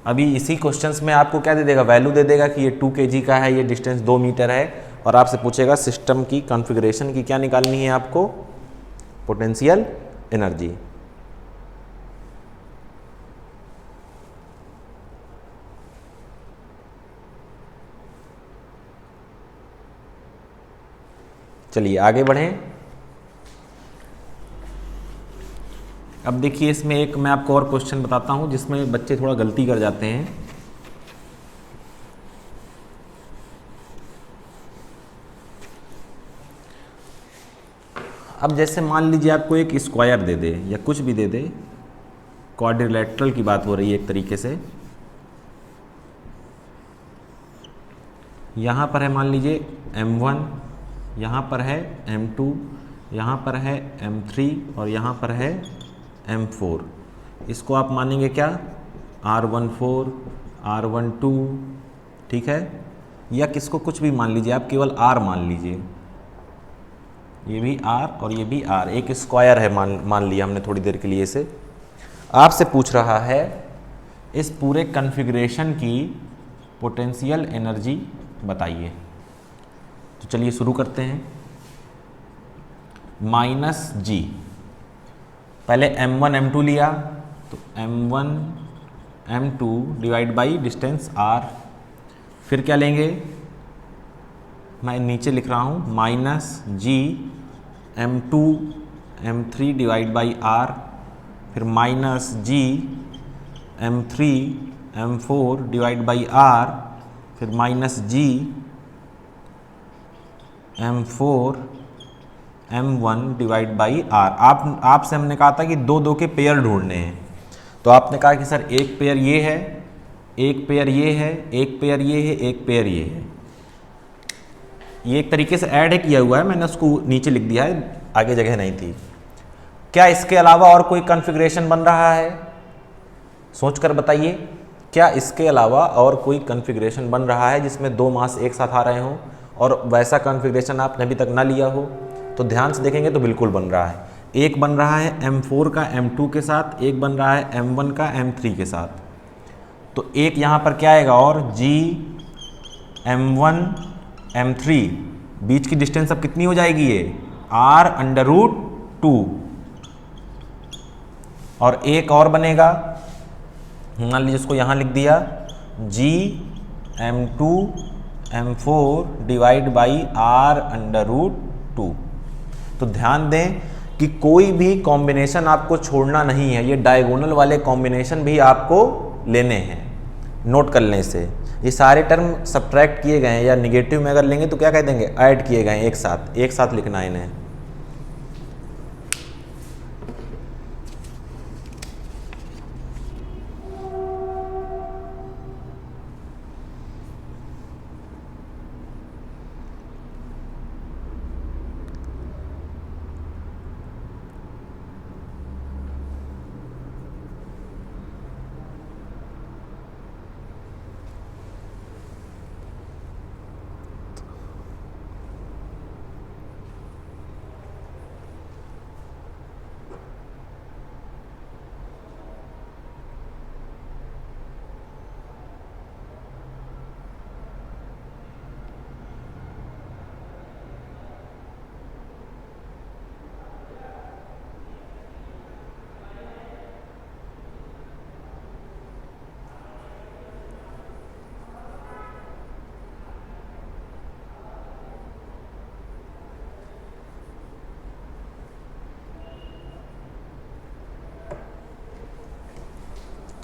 Speaker 1: अभी इसी क्वेश्चंस में आपको क्या दे देगा, वैल्यू दे देगा कि ये 2 kg का है, ये डिस्टेंस 2 मीटर है, और आपसे पूछेगा सिस्टम की कॉन्फ़िगरेशन की क्या निकालनी है आपको, पोटेंशियल एनर्जी। चलिए आगे बढ़ें। अब देखिए इसमें एक मैं आपको और क्वेश्चन बताता हूँ जिसमें बच्चे थोड़ा गलती कर जाते हैं। अब जैसे मान लीजिए आपको एक स्क्वायर दे दे या कुछ भी दे दे, क्वाड्रिलेटरल की बात हो रही है एक तरीके से। यहाँ पर है मान लीजिए m1, यहाँ पर है m2, यहाँ पर है m3 और यहाँ पर है m4। इसको आप मानेंगे क्या, R14, R12, ठीक है, या किसको कुछ भी मान लीजिए, आप केवल R मान लीजिए। ये भी R और ये भी R, एक स्क्वायर है मान लिया हमने थोड़ी देर के लिए इसे। आपसे पूछ रहा है इस पूरे कॉन्फ़िगरेशन की पोटेंशियल एनर्जी बताइए। तो चलिए शुरू करते हैं। -G, पहले m1 m2 लिया तो m1 m2 divide by distance r। फिर क्या लेंगे, मैं नीचे लिख रहा हूँ -G m2 m3 divide by r, फिर -G m3 m4 divide by r, फिर -G m4 m1 divide by r। आपसे हमने कहा था कि दो दो के पेयर ढूंढने हैं, तो आपने कहा कि सर एक पेयर ये है, एक पेयर ये है, एक पेयर ये है, एक पेयर ये है। ये एक तरीके से ऐड किया हुआ है, मैंने उसको नीचे लिख दिया है, आगे जगह नहीं थी। क्या इसके अलावा और कोई कॉन्फ़िगरेशन बन रहा है, सोचकर बताइए। क्या इसके अलावा और कोई कॉन्फ़िगरेशन बन रहा है जिसमें दो मास एक साथ आ रहे हों और वैसा कॉन्फ़िगरेशन आपने अभी तक ना लिया हो? तो ध्यान से देखेंगे तो बिल्कुल बन रहा है। एक बन रहा है m4 का m2 के साथ, एक बन रहा है m1 का m3 के साथ। तो एक यहाँ पर क्या आएगा, और G m1 m3, बीच की डिस्टेंस अब कितनी हो जाएगी, ये r√2। और एक और बनेगा, मान लीजिए इसको यहाँ लिख दिया, G m2 m4 divide by r√2। तो ध्यान दें कि कोई भी कॉम्बिनेशन आपको छोड़ना नहीं है, ये डायगोनल वाले कॉम्बिनेशन भी आपको लेने हैं, नोट कर लें इसे। ये सारे टर्म सब्ट्रैक्ट किए गए हैं, या निगेटिव में अगर लेंगे तो क्या कह देंगे, ऐड किए गए हैं, एक साथ लिखना है इन्हें।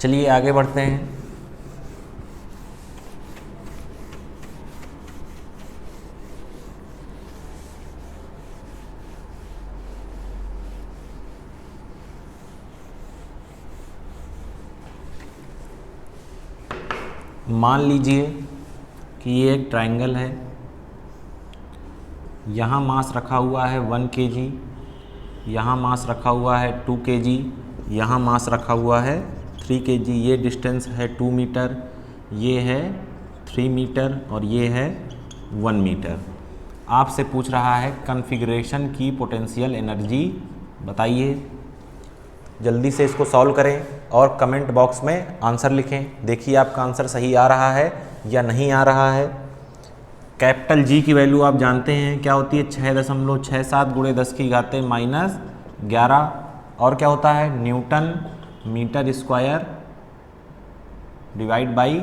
Speaker 1: चलिए आगे बढ़ते हैं। मान लीजिए कि ये एक ट्रायंगल है, यहाँ मास रखा हुआ है 1 kg, यहाँ मास रखा हुआ है 2 kg, यहाँ मास रखा हुआ है 3 kg। ये डिस्टेंस है 2 मीटर, ये है 3 मीटर और ये है 1 मीटर। आपसे पूछ रहा है कॉन्फ़िगरेशन की पोटेंशियल एनर्जी बताइए। जल्दी से इसको सॉल्व करें और कमेंट बॉक्स में आंसर लिखें। देखिए आपका आंसर सही आ रहा है या नहीं आ रहा है। कैपिटल G की वैल्यू आप जानते हैं क्या होती है, 6.67 गुणे 10 की घाते -11। और क्या होता है, newton metre square divide by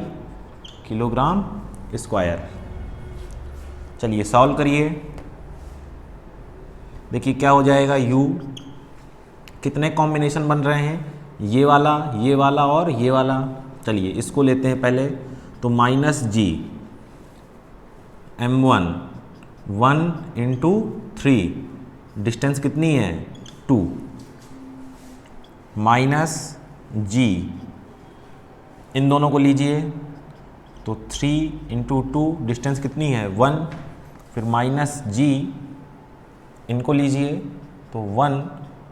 Speaker 1: kilogram square. चलिए सॉल्व करिए। देखिए क्या हो जाएगा, u कितने कॉम्बिनेशन बन रहे हैं, ये वाला और ये वाला। चलिए इसको लेते हैं पहले, तो माइनस जी m1 1 इंटू 3, डिस्टेंस कितनी है 2, माइनस जी, इन दोनों को लीजिए तो 3 इंटू 2, डिस्टेंस कितनी है 1, फिर माइनस जी, इनको लीजिए तो 1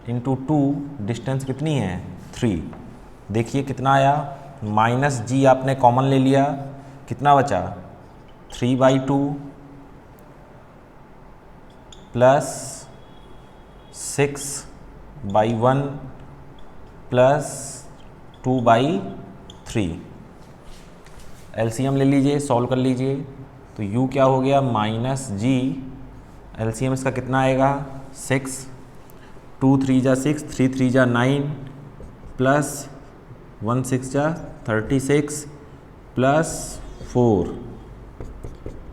Speaker 1: इंटू 2, डिस्टेंस कितनी है 3। देखिए कितना आया, माइनस जी आपने कॉमन ले लिया, कितना बचा 3/2 प्लस 6/1 प्लस 2/3। एलसीएम ले लीजिए, सॉल्व कर लीजिए, तो u क्या हो गया माइनस जी, एलसीएम इसका कितना आएगा 6, 2 3 जा 6, 3 3 जा 9 प्लस 1 6 जा 36 प्लस 4,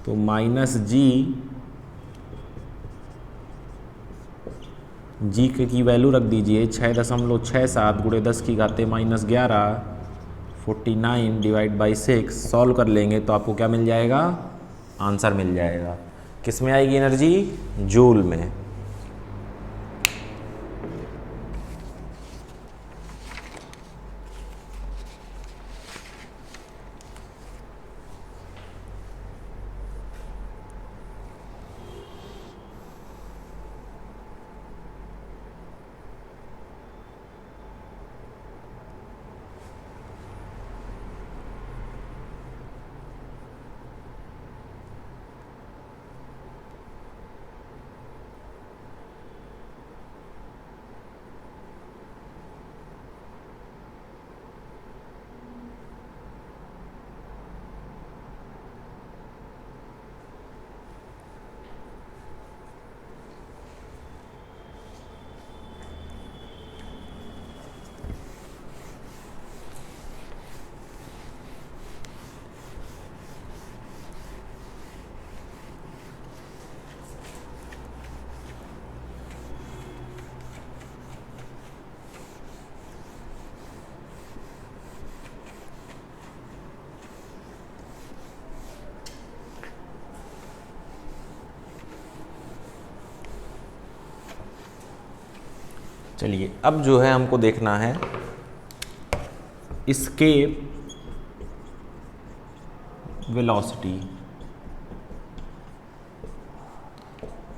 Speaker 1: तो माइनस जी की वैल्यू रख दीजिए 6.67 गुणे 10 की घाते -11, 49 डिवाइड बाई 6, सॉल्व कर लेंगे तो आपको क्या मिल जाएगा, आंसर मिल जाएगा। किस में आएगी एनर्जी, जूल में। चलिए अब जो है हमको देखना है एस्केप वेलोसिटी।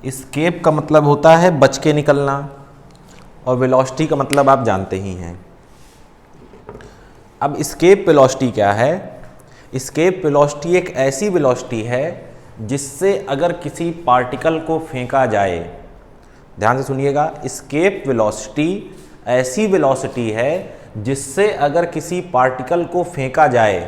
Speaker 1: एस्केप का मतलब होता है बच के निकलना, और वेलोसिटी का मतलब आप जानते ही हैं। अब एस्केप वेलोसिटी क्या है, एस्केप वेलोसिटी एक ऐसी वेलोसिटी है जिससे अगर किसी पार्टिकल को फेंका जाए, ध्यान से सुनिएगा, एस्केप वेलोसिटी ऐसी वेलोसिटी है जिससे अगर किसी पार्टिकल को फेंका जाए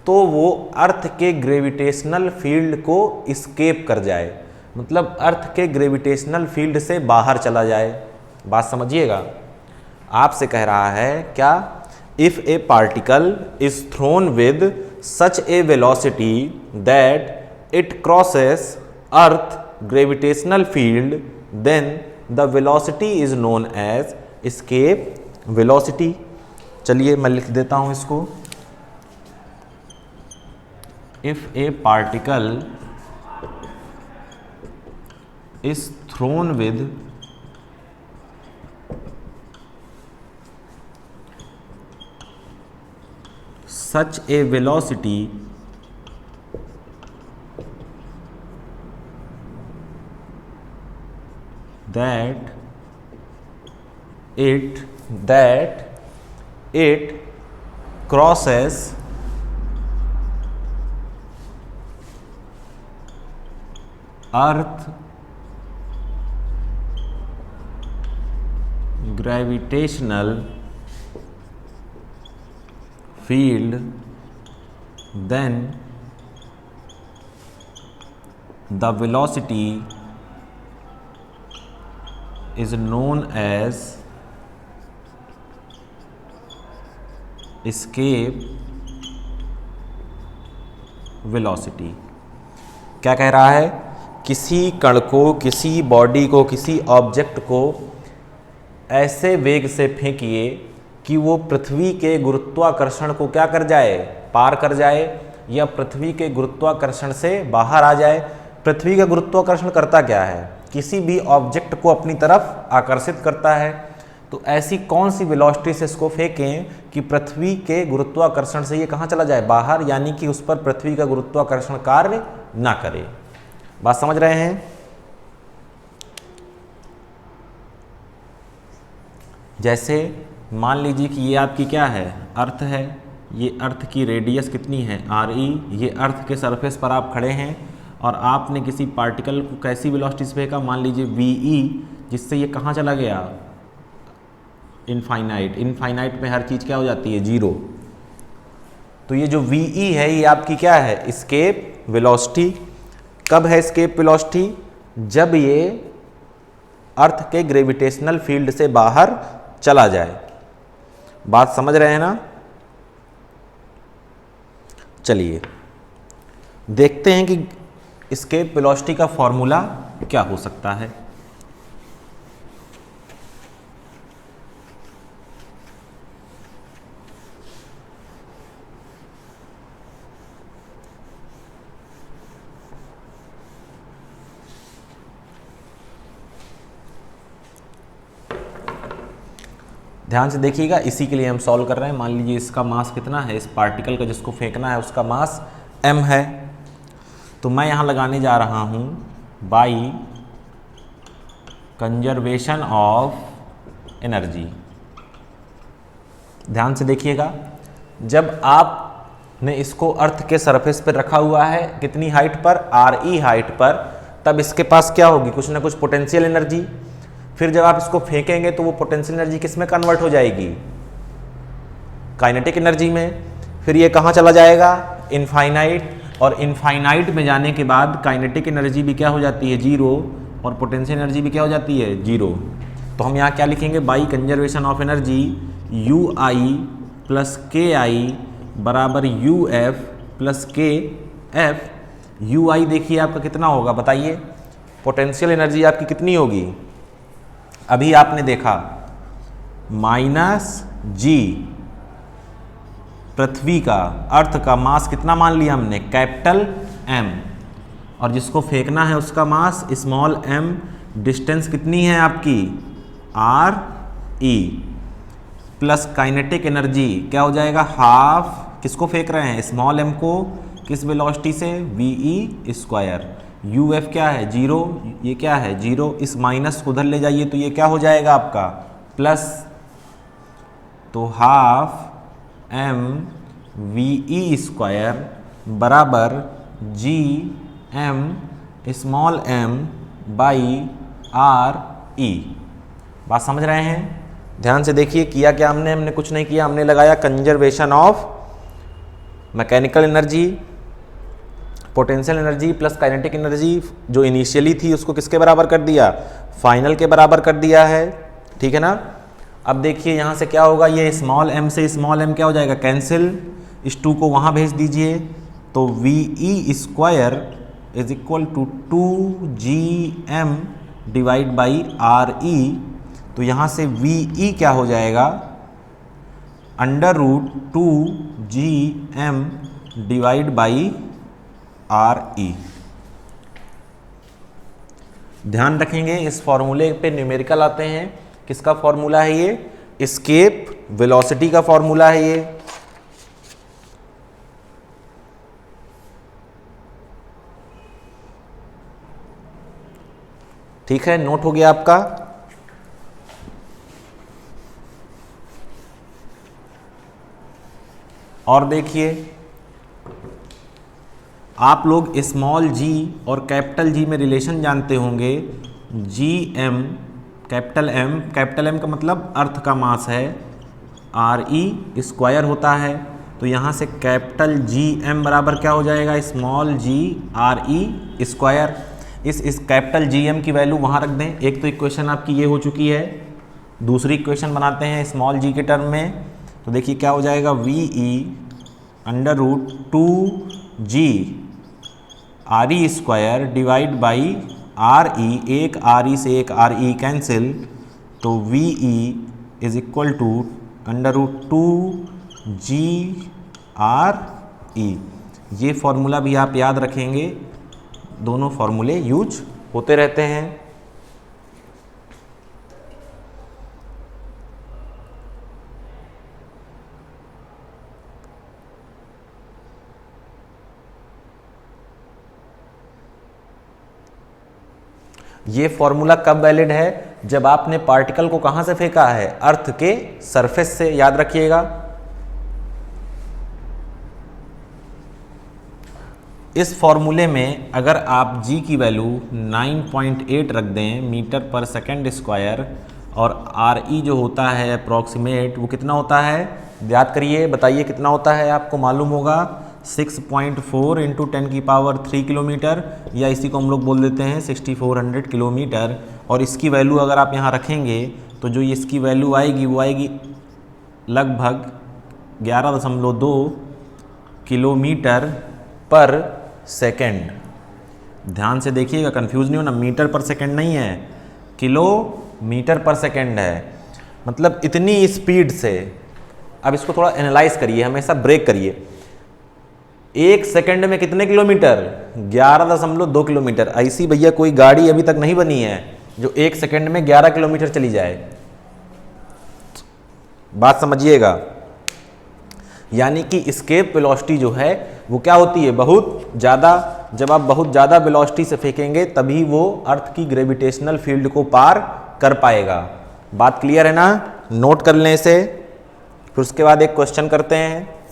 Speaker 1: तो वो अर्थ के ग्रेविटेशनल फील्ड को एस्केप कर जाए, मतलब अर्थ के ग्रेविटेशनल फील्ड से बाहर चला जाए। बात समझिएगा, आपसे कह रहा है क्या, if A particle is throne with such A velocity that it crosses earth gravitational field, then the velocity is known as escape velocity। चलिए मैं लिख देता हूं इसको, if a particle is thrown with such a velocity that it crosses earth gravitational field, then the velocity is known as escape velocity। क्या कह रहा है किसी कण को, किसी बॉडी को, किसी ऑब्जेक्ट को ऐसे वेग से फेंकिए कि वो पृथ्वी के गुरुत्वाकर्षण को क्या कर जाए, पार कर जाए, या पृथ्वी के गुरुत्वाकर्षण से बाहर आ जाए। पृथ्वी का गुरुत्वाकर्षण करता क्या है, किसी भी ऑब्जेक्ट को अपनी तरफ आकर्षित करता है। तो ऐसी कौन सी वेलोसिटी से इसको फेंकें कि पृथ्वी के गुरुत्वाकर्षण से ये कहाँ चला जाए, बाहर, यानी कि उस पर पृथ्वी का गुरुत्वाकर्षण कार्य ना करे। बात समझ रहे हैं? जैसे मान लीजिए कि ये आपकी क्या है, अर्थ है। ये अर्थ की रेडियस कितनी है, RE। ये अर्थ के सरफेस पर आप खड़े हैं और आपने किसी पार्टिकल को कैसी वेलोसिटी से फेंका, मान लीजिए VE, जिससे ये कहाँ चला गया, इनफाइनाइट। इनफाइनाइट में हर चीज़ क्या हो जाती है, 0। तो ये जो VE है ये आपकी क्या है, एस्केप वेलोसिटी। कब है एस्केप वेलोसिटी, जब ये अर्थ के ग्रेविटेशनल फील्ड से बाहर चला जाए। बात समझ रहे हैं ना? चलिए देखते हैं कि एस्केप वेलोसिटी का फॉर्मूला क्या हो सकता है। ध्यान से देखिएगा, इसी के लिए हम सॉल्व कर रहे हैं। मान लीजिए इसका मास कितना है, इस पार्टिकल का जिसको फेंकना है उसका मास m है। तो मैं यहाँ लगाने जा रहा हूँ बाई कंजर्वेशन ऑफ एनर्जी। ध्यान से देखिएगा, जब आपने इसको अर्थ के सरफेस पर रखा हुआ है, कितनी हाइट पर, RE हाइट पर, तब इसके पास क्या होगी, कुछ ना कुछ पोटेंशियल एनर्जी। फिर जब आप इसको फेंकेंगे तो वो पोटेंशियल एनर्जी किस में कन्वर्ट हो जाएगी, काइनेटिक एनर्जी में। फिर ये कहाँ चला जाएगा, इनफाइनाइट। और इनफाइनाइट में जाने के बाद काइनेटिक एनर्जी भी क्या हो जाती है, 0, और पोटेंशियल एनर्जी भी क्या हो जाती है, 0। तो हम यहाँ क्या लिखेंगे, by conservation of energy UI plus KI बराबर UF प्लस KF। UI देखिए आपका कितना होगा, बताइए, पोटेंशियल एनर्जी आपकी कितनी होगी, अभी आपने देखा -G, पृथ्वी का, अर्थ का मास कितना मान लिया हमने, कैपिटल M, और जिसको फेंकना है उसका मास स्मॉल m। डिस्टेंस कितनी है आपकी, RE, प्लस काइनेटिक एनर्जी क्या हो जाएगा, हाफ, किसको फेंक रहे हैं, स्मॉल m को, किस वेलोसिटी से, VE स्क्वायर। UF क्या है, 0, ये क्या है, 0। इस माइनस को उधर ले जाइए तो ये क्या हो जाएगा आपका, प्लस। तो हाफ m VE स्क्वायर बराबर GM small m by RE। बात समझ रहे हैं? ध्यान से देखिए, किया क्या हमने कुछ नहीं किया, हमने लगाया conservation of mechanical energy, potential energy plus kinetic energy जो इनिशियली थी उसको किसके बराबर कर दिया, फाइनल के बराबर कर दिया है। ठीक है ना? अब देखिए यहाँ से क्या होगा, ये स्मॉल m से स्मॉल m क्या हो जाएगा, कैंसिल। इस 2 को वहाँ भेज दीजिए, तो VE square is equal to 2GM divide by RE। तो यहाँ से VE क्या हो जाएगा, √2GM डिवाइड बाई RE। ध्यान रखेंगे, इस फॉर्मूले पे न्यूमेरिकल आते हैं। किसका फॉर्मूला है ये, एस्केप वेलोसिटी का फॉर्मूला है ये। ठीक है, नोट हो गया आपका। और देखिए, आप लोग स्मॉल g और कैपिटल G में रिलेशन जानते होंगे। GM कैपिटल M का मतलब अर्थ का मास है, RE स्क्वायर होता है। तो यहाँ से कैपिटल GM बराबर क्या हो जाएगा, स्मॉल g RE स्क्वायर। इस कैपिटल GM की वैल्यू वहाँ रख दें। एक तो इक्वेशन आपकी ये हो चुकी है, दूसरी इक्वेशन बनाते हैं स्मॉल g के टर्म में। तो देखिए क्या हो जाएगा, VE √2G R E square divide by R E, एक आर ई से एक आर ई कैंसिल, तो V E is equal to √2 G R E. ये फॉर्मूला भी आप याद रखेंगे, दोनों फॉर्मूले यूज होते रहते हैं। ये फॉर्मूला कब वैलिड है? जब आपने पार्टिकल को कहां से फेंका है? अर्थ के सरफेस से, याद रखिएगा। इस फॉर्मूले में अगर आप g की वैल्यू 9.8 रख दें मीटर पर सेकेंड स्क्वायर, और RE जो होता है अप्रॉक्सीमेट, वो कितना होता है? याद करिए, बताइए कितना होता है, आपको मालूम होगा। 6.4 × 10⁻³ किलोमीटर, या इसी को हम लोग बोल देते हैं 6400 किलोमीटर। और इसकी वैल्यू अगर आप यहाँ रखेंगे तो जो इसकी वैल्यू आएगी वो आएगी लगभग 11.2 किलोमीटर पर सेकेंड। ध्यान से देखिएगा, कंफ्यूज नहीं होना, मीटर पर सेकेंड नहीं है, किलोमीटर पर सेकेंड है। मतलब इतनी स्पीड से, अब इसको थोड़ा एनालाइज करिए, हमेशा ब्रेक करिए। एक सेकंड में कितने किलोमीटर? 11.2 किलोमीटर। ऐसी भैया कोई गाड़ी अभी तक नहीं बनी है जो एक सेकंड में 11 किलोमीटर चली जाए। बात समझिएगा। यानी कि एस्केप वेलोसिटी जो है वो क्या होती है? बहुत ज़्यादा। जब आप बहुत ज़्यादा वेलोसिटी से फेंकेंगे तभी वो अर्थ की ग्रेविटेशनल फील्ड को पार कर पाएगा। बात क्लियर है ना? नोट कर लें इसे, फिर उसके बाद एक क्वेश्चन करते हैं।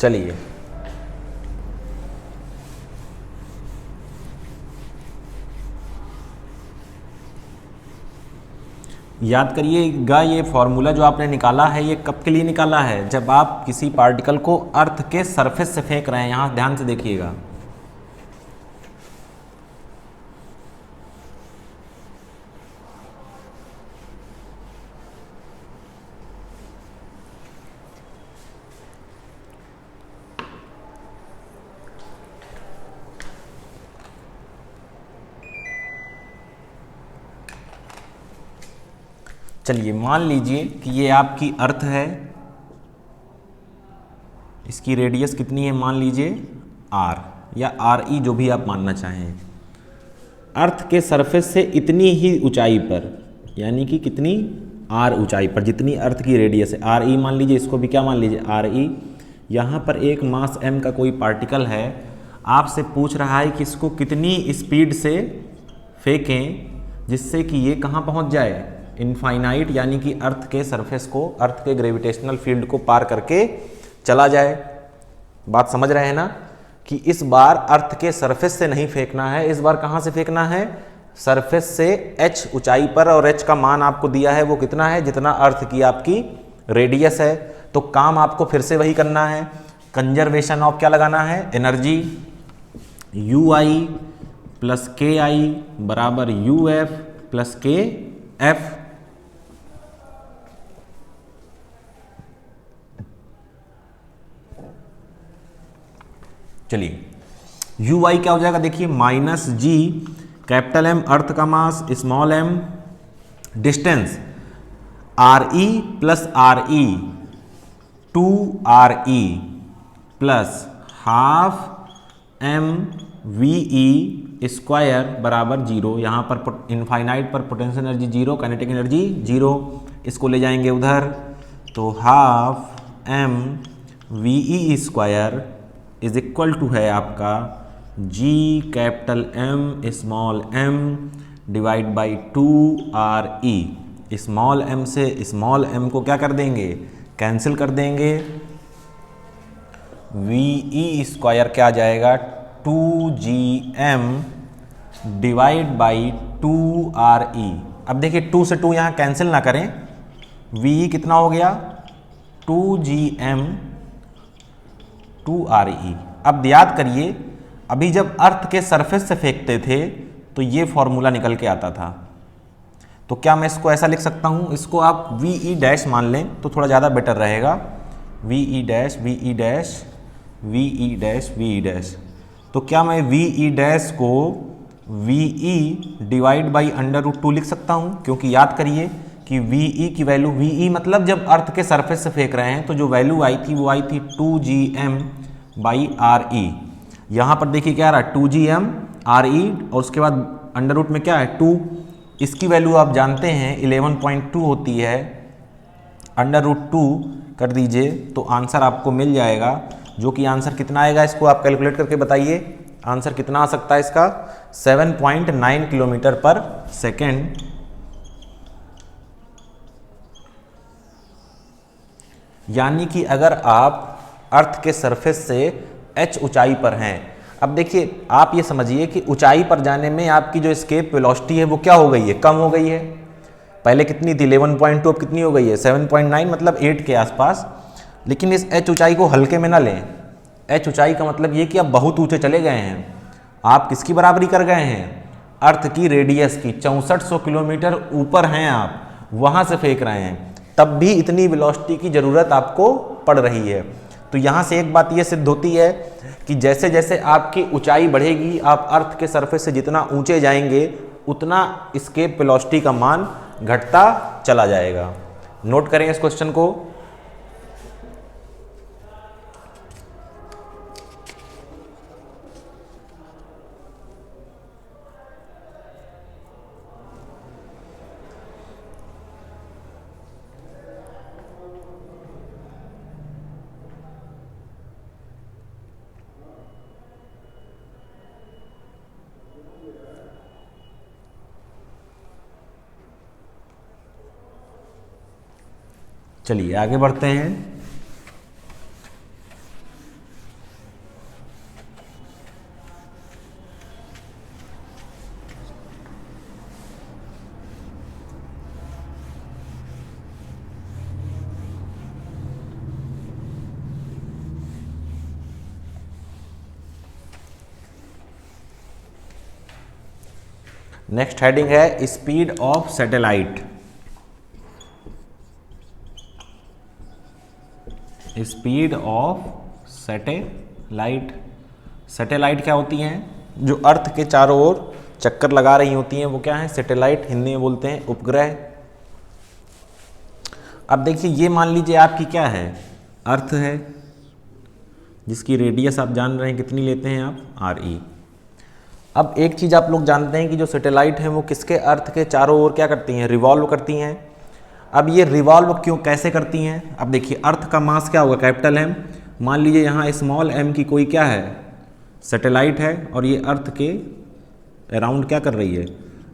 Speaker 1: चलिए, याद करिएगा, ये फॉर्मूला जो आपने निकाला है ये कब के लिए निकाला है? जब आप किसी पार्टिकल को अर्थ के सरफेस से फेंक रहे हैं। यहाँ ध्यान से देखिएगा। चलिए, मान लीजिए कि ये आपकी अर्थ है, इसकी रेडियस कितनी है? मान लीजिए r, या RE, जो भी आप मानना चाहें। अर्थ के सरफेस से इतनी ही ऊंचाई पर, यानी कि कितनी? r ऊंचाई पर, जितनी अर्थ की रेडियस है। RE मान लीजिए, इसको भी क्या मान लीजिए? RE। यहाँ पर एक मास m का कोई पार्टिकल है, आपसे पूछ रहा है कि इसको कितनी स्पीड से फेंकें जिससे कि ये कहाँ पहुँच जाए? इनफाइनाइट, यानी कि अर्थ के सरफेस को, अर्थ के ग्रेविटेशनल फील्ड को पार करके चला जाए। बात समझ रहे हैं ना? कि इस बार अर्थ के सरफेस से नहीं फेंकना है, इस बार कहाँ से फेंकना है? सरफेस से h ऊंचाई पर, और h का मान आपको दिया है वो कितना है? जितना अर्थ की आपकी रेडियस है। तो काम आपको फिर से वही करना है, कंजर्वेशन ऑफ क्या लगाना है? Energy. UI + KI = UF + KF। चलिए, UI क्या हो जाएगा? देखिए, -G, कैपिटल M अर्थ का mass, small m distance, RE + RE 2RE + ½ mVE² = 0। यहाँ पर इनफाइनाइट पर पोटेंशियल एनर्जी 0, काइनेटिक एनर्जी 0। इसको ले जाएंगे उधर, तो ½ mVE² = है आपका G capital M small M divide by 2RE। Small M से स्मॉल एम को क्या कर देंगे, कैंसिल कर देंगे। VE स्क्वायर क्या आ जाएगा, 2GM डिवाइड बाई 2RE। अब देखिए 2 से 2 यहाँ कैंसिल ना करें, VE कितना हो गया 2GM 2RE। अब याद करिए अभी जब अर्थ के सरफेस से फेंकते थे तो ये फॉर्मूला निकल के आता था। तो क्या मैं इसको ऐसा लिख सकता हूँ, इसको आप VE डैश मान लें तो थोड़ा ज़्यादा बेटर रहेगा। VE dash VE dash VE dash VE dash. तो क्या मैं VE डैश को VE डिवाइड बाई √2 लिख सकता हूँ, क्योंकि याद करिए कि VE की वैल्यू, VE मतलब जब अर्थ के सरफेस से फेंक रहे हैं तो जो वैल्यू आई थी वो आई थी 2GM बाई RE। यहाँ पर देखिए क्या आ रहा है 2GM RE और उसके बाद अंडर रूट में क्या है 2। इसकी वैल्यू आप जानते हैं 11.2 होती है, √2 कर दीजिए तो आंसर आपको मिल जाएगा, जो कि आंसर कितना आएगा इसको आप कैलकुलेट करके बताइए। आंसर कितना आ सकता है इसका 7.9 किलोमीटर पर सेकेंड। यानी कि अगर आप अर्थ के सरफेस से h ऊंचाई पर हैं, अब देखिए आप ये समझिए कि ऊंचाई पर जाने में आपकी जो एस्केप वेलोसिटी है वो क्या हो गई है, कम हो गई है। पहले कितनी थी 11.2, अब कितनी हो गई है 7.9, मतलब 8 के आसपास। लेकिन इस h ऊंचाई को हल्के में ना लें। h ऊंचाई का मतलब ये कि आप बहुत ऊंचे चले गए हैं। आप किसकी बराबरी कर गए हैं, अर्थ की रेडियस की। 6400 किलोमीटर ऊपर हैं आप, वहाँ से फेंक रहे हैं, तब भी इतनी वेलोसिटी की ज़रूरत आपको पड़ रही है। तो यहाँ से एक बात ये सिद्ध होती है कि जैसे जैसे आपकी ऊंचाई बढ़ेगी, आप अर्थ के सरफेस से जितना ऊंचे जाएंगे उतना एस्केप वेलोसिटी का मान घटता चला जाएगा। नोट करें इस क्वेश्चन को। चलिए आगे बढ़ते हैं। नेक्स्ट हेडिंग है speed of satellite. Speed of satellite. Satellite क्या होती हैं, जो अर्थ के चारों ओर चक्कर लगा रही होती हैं वो क्या है, सैटेलाइट, हिंदी में बोलते हैं उपग्रह। अब देखिए ये मान लीजिए आपकी क्या है, अर्थ है जिसकी रेडियस आप जान रहे हैं कितनी लेते हैं आप, RE। अब एक चीज़ आप लोग जानते हैं कि जो सैटेलाइट हैं वो किसके, अर्थ के चारों ओर क्या करती हैं, रिवॉल्व करती हैं। अब ये रिवॉल्व क्यों कैसे करती हैं, अब देखिए अर्थ का मास क्या होगा कैपिटल M। मान लीजिए यहाँ स्मॉल m की कोई क्या है, सैटेलाइट है, और ये अर्थ के अराउंड क्या कर रही है,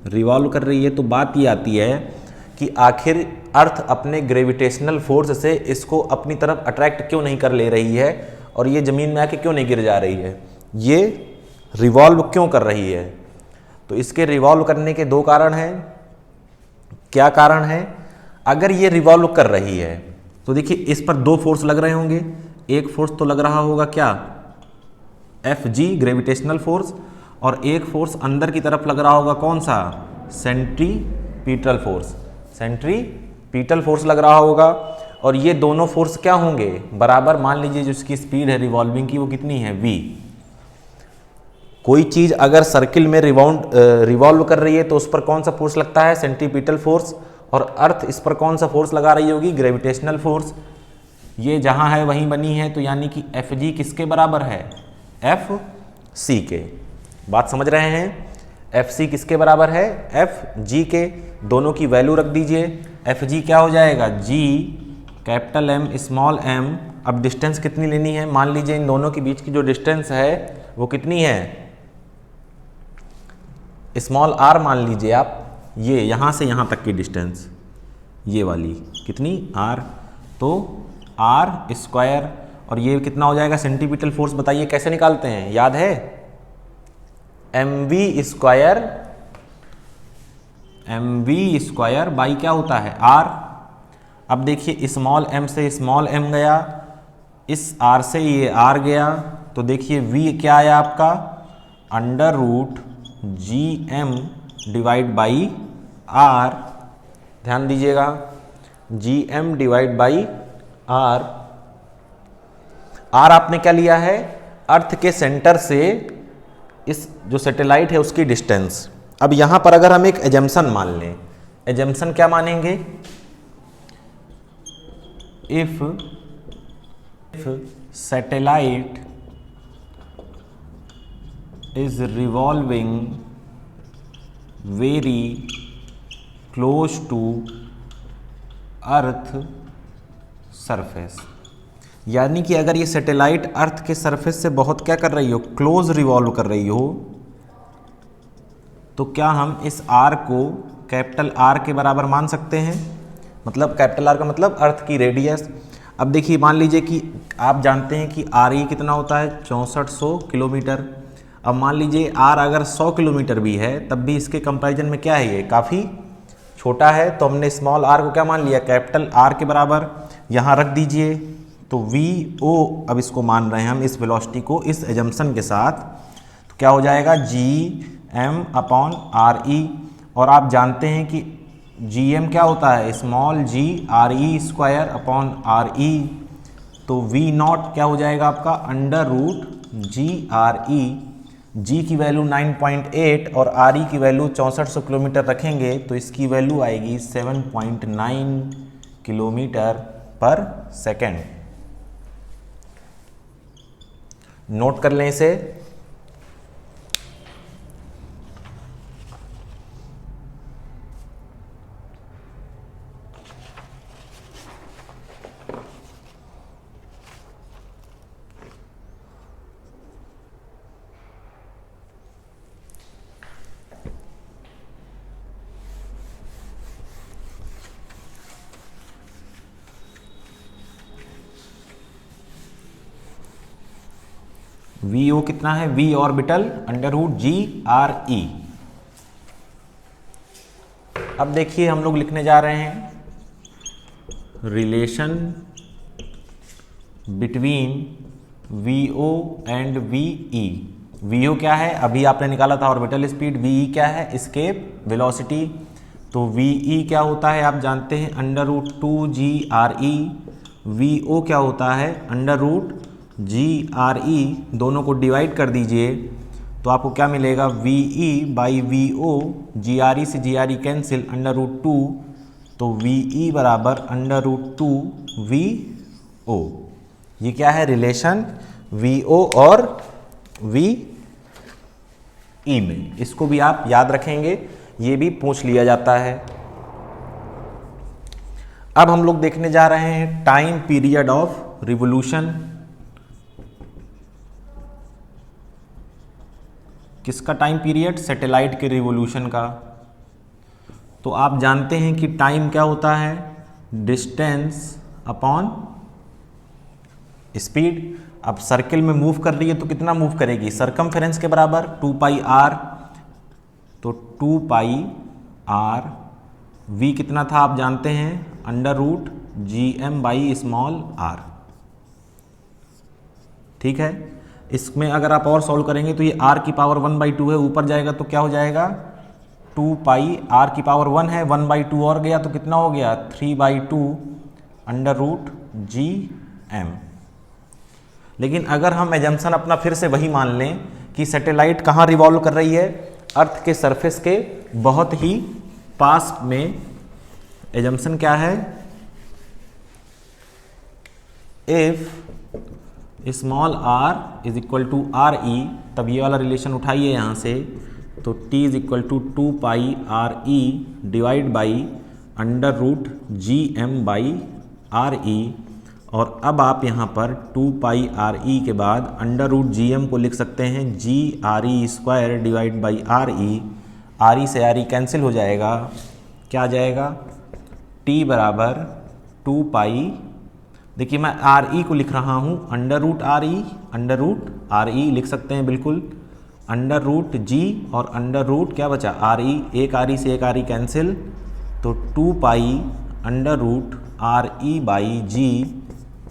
Speaker 1: रिवॉल्व कर रही है। तो बात ये आती है कि आखिर अर्थ अपने ग्रेविटेशनल फोर्स से इसको अपनी तरफ अट्रैक्ट क्यों नहीं कर ले रही है, और ये ज़मीन में आके क्यों नहीं गिर जा रही है, ये रिवॉल्व क्यों कर रही है। तो इसके रिवॉल्व करने के दो कारण हैं। क्या कारण है, अगर ये रिवॉल्व कर रही है तो देखिए इस पर दो फोर्स लग रहे होंगे। एक फोर्स तो लग रहा होगा क्या, Fg ग्रेविटेशनल फोर्स, और एक फोर्स अंदर की तरफ लग रहा होगा कौन सा, सेंट्रीपिटल फोर्स। सेंट्रीपिटल फोर्स लग रहा होगा, और ये दोनों फोर्स क्या होंगे, बराबर। मान लीजिए जिसकी स्पीड है रिवॉल्विंग की वो कितनी है, v। कोई चीज़ अगर सर्किल में रिवॉल्व कर रही है तो उस पर कौन सा फोर्स लगता है, सेंट्रीपिटल फोर्स, और अर्थ इस पर कौन सा फोर्स लगा रही होगी, ग्रेविटेशनल फोर्स। ये जहाँ है वहीं बनी है, तो यानी कि Fg किसके बराबर है, Fc के। बात समझ रहे हैं, Fc किसके बराबर है, Fg के। दोनों की वैल्यू रख दीजिए, Fg क्या हो जाएगा, G capital M small m। अब डिस्टेंस कितनी लेनी है, मान लीजिए इन दोनों के बीच की जो डिस्टेंस है वो कितनी है, स्मॉल आर मान लीजिए आप, ये यहाँ से यहाँ तक की डिस्टेंस, ये वाली कितनी आर, तो आर स्क्वायर, और ये कितना हो जाएगा सेंटीमीटर फोर्स, बताइए कैसे निकालते हैं, याद है, mv स्क्वायर बाई क्या होता है आर। अब देखिए स्मॉल m से स्मॉल m गया, इस r से ये r गया, तो देखिए v क्या आया आपका, under root G M divide by R, ध्यान दीजिएगा, G M divide by R. R आपने क्या लिया है, अर्थ के सेंटर से इस जो सैटेलाइट है उसकी डिस्टेंस। अब यहां पर अगर हम एक एजम्पशन मान लें, एजम्पशन क्या मानेंगे, if satellite is revolving very close to earth surface, यानी कि अगर ये सैटेलाइट अर्थ के सरफेस से बहुत क्या कर रही हो, क्लोज रिवॉल्व कर रही हो, तो क्या हम इस आर को कैपिटल आर के बराबर मान सकते हैं, मतलब कैपिटल आर का मतलब अर्थ की रेडियस। अब देखिए मान लीजिए कि आप जानते हैं कि आर ई कितना होता है 6400 किलोमीटर। अब मान लीजिए आर अगर 100 किलोमीटर भी है तब भी इसके कंपैरिजन में क्या है, ये काफ़ी छोटा है, तो हमने स्मॉल आर को क्या मान लिया, कैपिटल आर के बराबर, यहाँ रख दीजिए। तो वी ओ, अब इसको मान रहे हैं हम इस वेलोसिटी को इस एजम्पशन के साथ, तो क्या हो जाएगा G M upon R E, और आप जानते हैं कि जी एम क्या होता है, small G R E square upon R E, तो वी नॉट क्या हो जाएगा आपका under root G R E. G की वैल्यू 9.8 और आर ई की वैल्यू 6400 किलोमीटर रखेंगे तो इसकी वैल्यू आएगी 7.9 किलोमीटर पर सेकेंड। नोट कर लें इसे। वी ओ कितना है, V orbital under root G R E. अब देखिए हम लोग लिखने जा रहे हैं relation between V O and V E. V O क्या है, अभी आपने निकाला था ऑर्बिटल स्पीड, वी ई क्या है, एस्केप वेलोसिटी। तो वी ई क्या होता है आप जानते हैं under root 2 G R E. V O क्या होता है under root G R E, दोनों को डिवाइड कर दीजिए तो आपको क्या मिलेगा, V E by V O, G R E से G R E cancel, under root 2, तो वी ई बराबर अंडर रूट 2 वी ओ। ये क्या है रिलेशन वी ओ और वी ई में, इसको भी आप याद रखेंगे, ये भी पूछ लिया जाता है। अब हम लोग देखने जा रहे हैं टाइम पीरियड ऑफ रिवोल्यूशन। किसका टाइम पीरियड, सैटेलाइट के रिवोल्यूशन का। तो आप जानते हैं कि टाइम क्या होता है, डिस्टेंस अपॉन स्पीड। अब सर्किल में मूव कर रही है तो कितना मूव करेगी, सरकमफेरेंस के बराबर 2 पाई आर, तो 2 पाई आर। वी कितना था आप जानते हैं under root G M by small R, ठीक है। इसमें अगर आप और सॉल्व करेंगे तो ये r की पावर 1/2 है, ऊपर जाएगा तो क्या हो जाएगा 2 पाई, r की पावर 1 है, 1/2 और गया तो कितना हो गया 3/2 अंडर रूट जी एम। लेकिन अगर हम एजम्पशन अपना फिर से वही मान लें कि सैटेलाइट कहाँ रिवॉल्व कर रही है, अर्थ के सरफेस के बहुत ही पास में। एजम्पशन क्या है, if small r is equal to R E, तब ये वाला रिलेशन उठाइए यहाँ से, तो t is equal to 2 pi R E divide by under root G M by R E. और अब आप यहाँ पर 2 पाई आर ई के बाद अंडर रूट जी एम को लिख सकते हैं G R E square divide by R E. R E से आर ई कैंसिल हो जाएगा, क्या आ जाएगा, टी बराबर 2 पाई, देखिए मैं आर ई को लिख रहा हूँ अंडर रूट आर ई लिख सकते हैं बिल्कुल, अंडर रूट जी और अंडर रूट क्या बचा आर ई, एक आर ई से एक आर ई कैंसिल, तो 2 pi under root R E by G,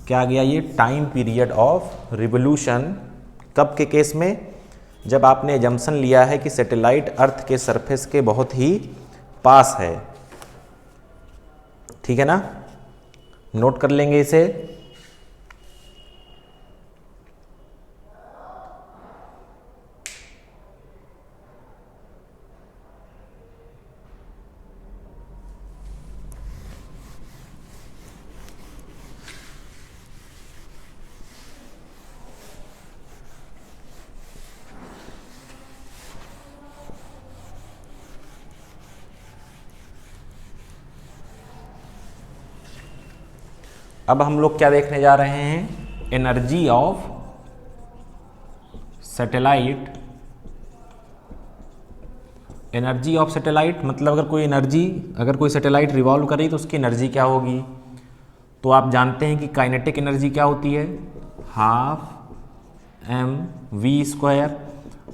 Speaker 1: क्या आ गया ये, टाइम पीरियड ऑफ रिवोल्यूशन। कब के केस में, जब आपने एजम्पशन लिया है कि सैटेलाइट अर्थ के सरफेस के बहुत ही पास है, ठीक है ना, नोट कर लेंगे इसे। अब हम लोग क्या देखने जा रहे हैं, energy of satellite. Energy of satellite मतलब अगर कोई सैटेलाइट रिवॉल्व करी तो उसकी एनर्जी क्या होगी। तो आप जानते हैं कि काइनेटिक एनर्जी क्या होती है, हाफ एम वी स्क्वायर,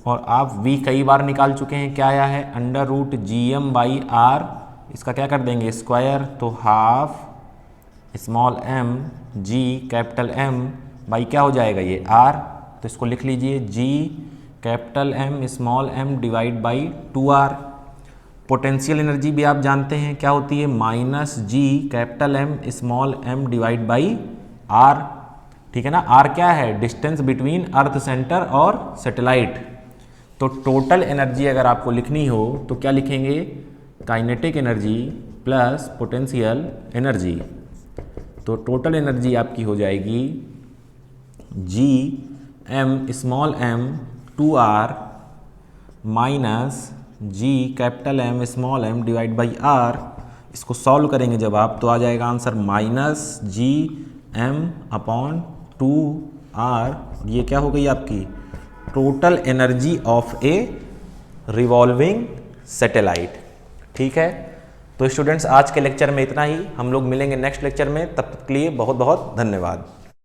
Speaker 1: और आप वी कई बार निकाल चुके हैं, क्या आया है, under root G M by R, इसका क्या कर देंगे स्क्वायर, तो half small M G capital M by क्या हो जाएगा ये आर, तो इसको लिख लीजिए G capital M small M divide by 2r। Potential energy भी आप जानते हैं क्या होती है, minus G capital M small M divide by R, ठीक है ना। आर क्या है, डिस्टेंस बिटवीन अर्थ सेंटर और सैटेलाइट। तो टोटल एनर्जी अगर आपको लिखनी हो तो क्या लिखेंगे, kinetic energy plus potential energy. तो टोटल एनर्जी आपकी हो जाएगी G M small M 2r minus G capital M small M divide by R. इसको सॉल्व करेंगे जब आप तो आ जाएगा answer minus G M upon 2r। ये क्या हो गई आपकी total energy of a revolving satellite, ठीक है। तो स्टूडेंट्स आज के लेक्चर में इतना ही, हम लोग मिलेंगे नेक्स्ट लेक्चर में, तब तक के लिए बहुत बहुत धन्यवाद।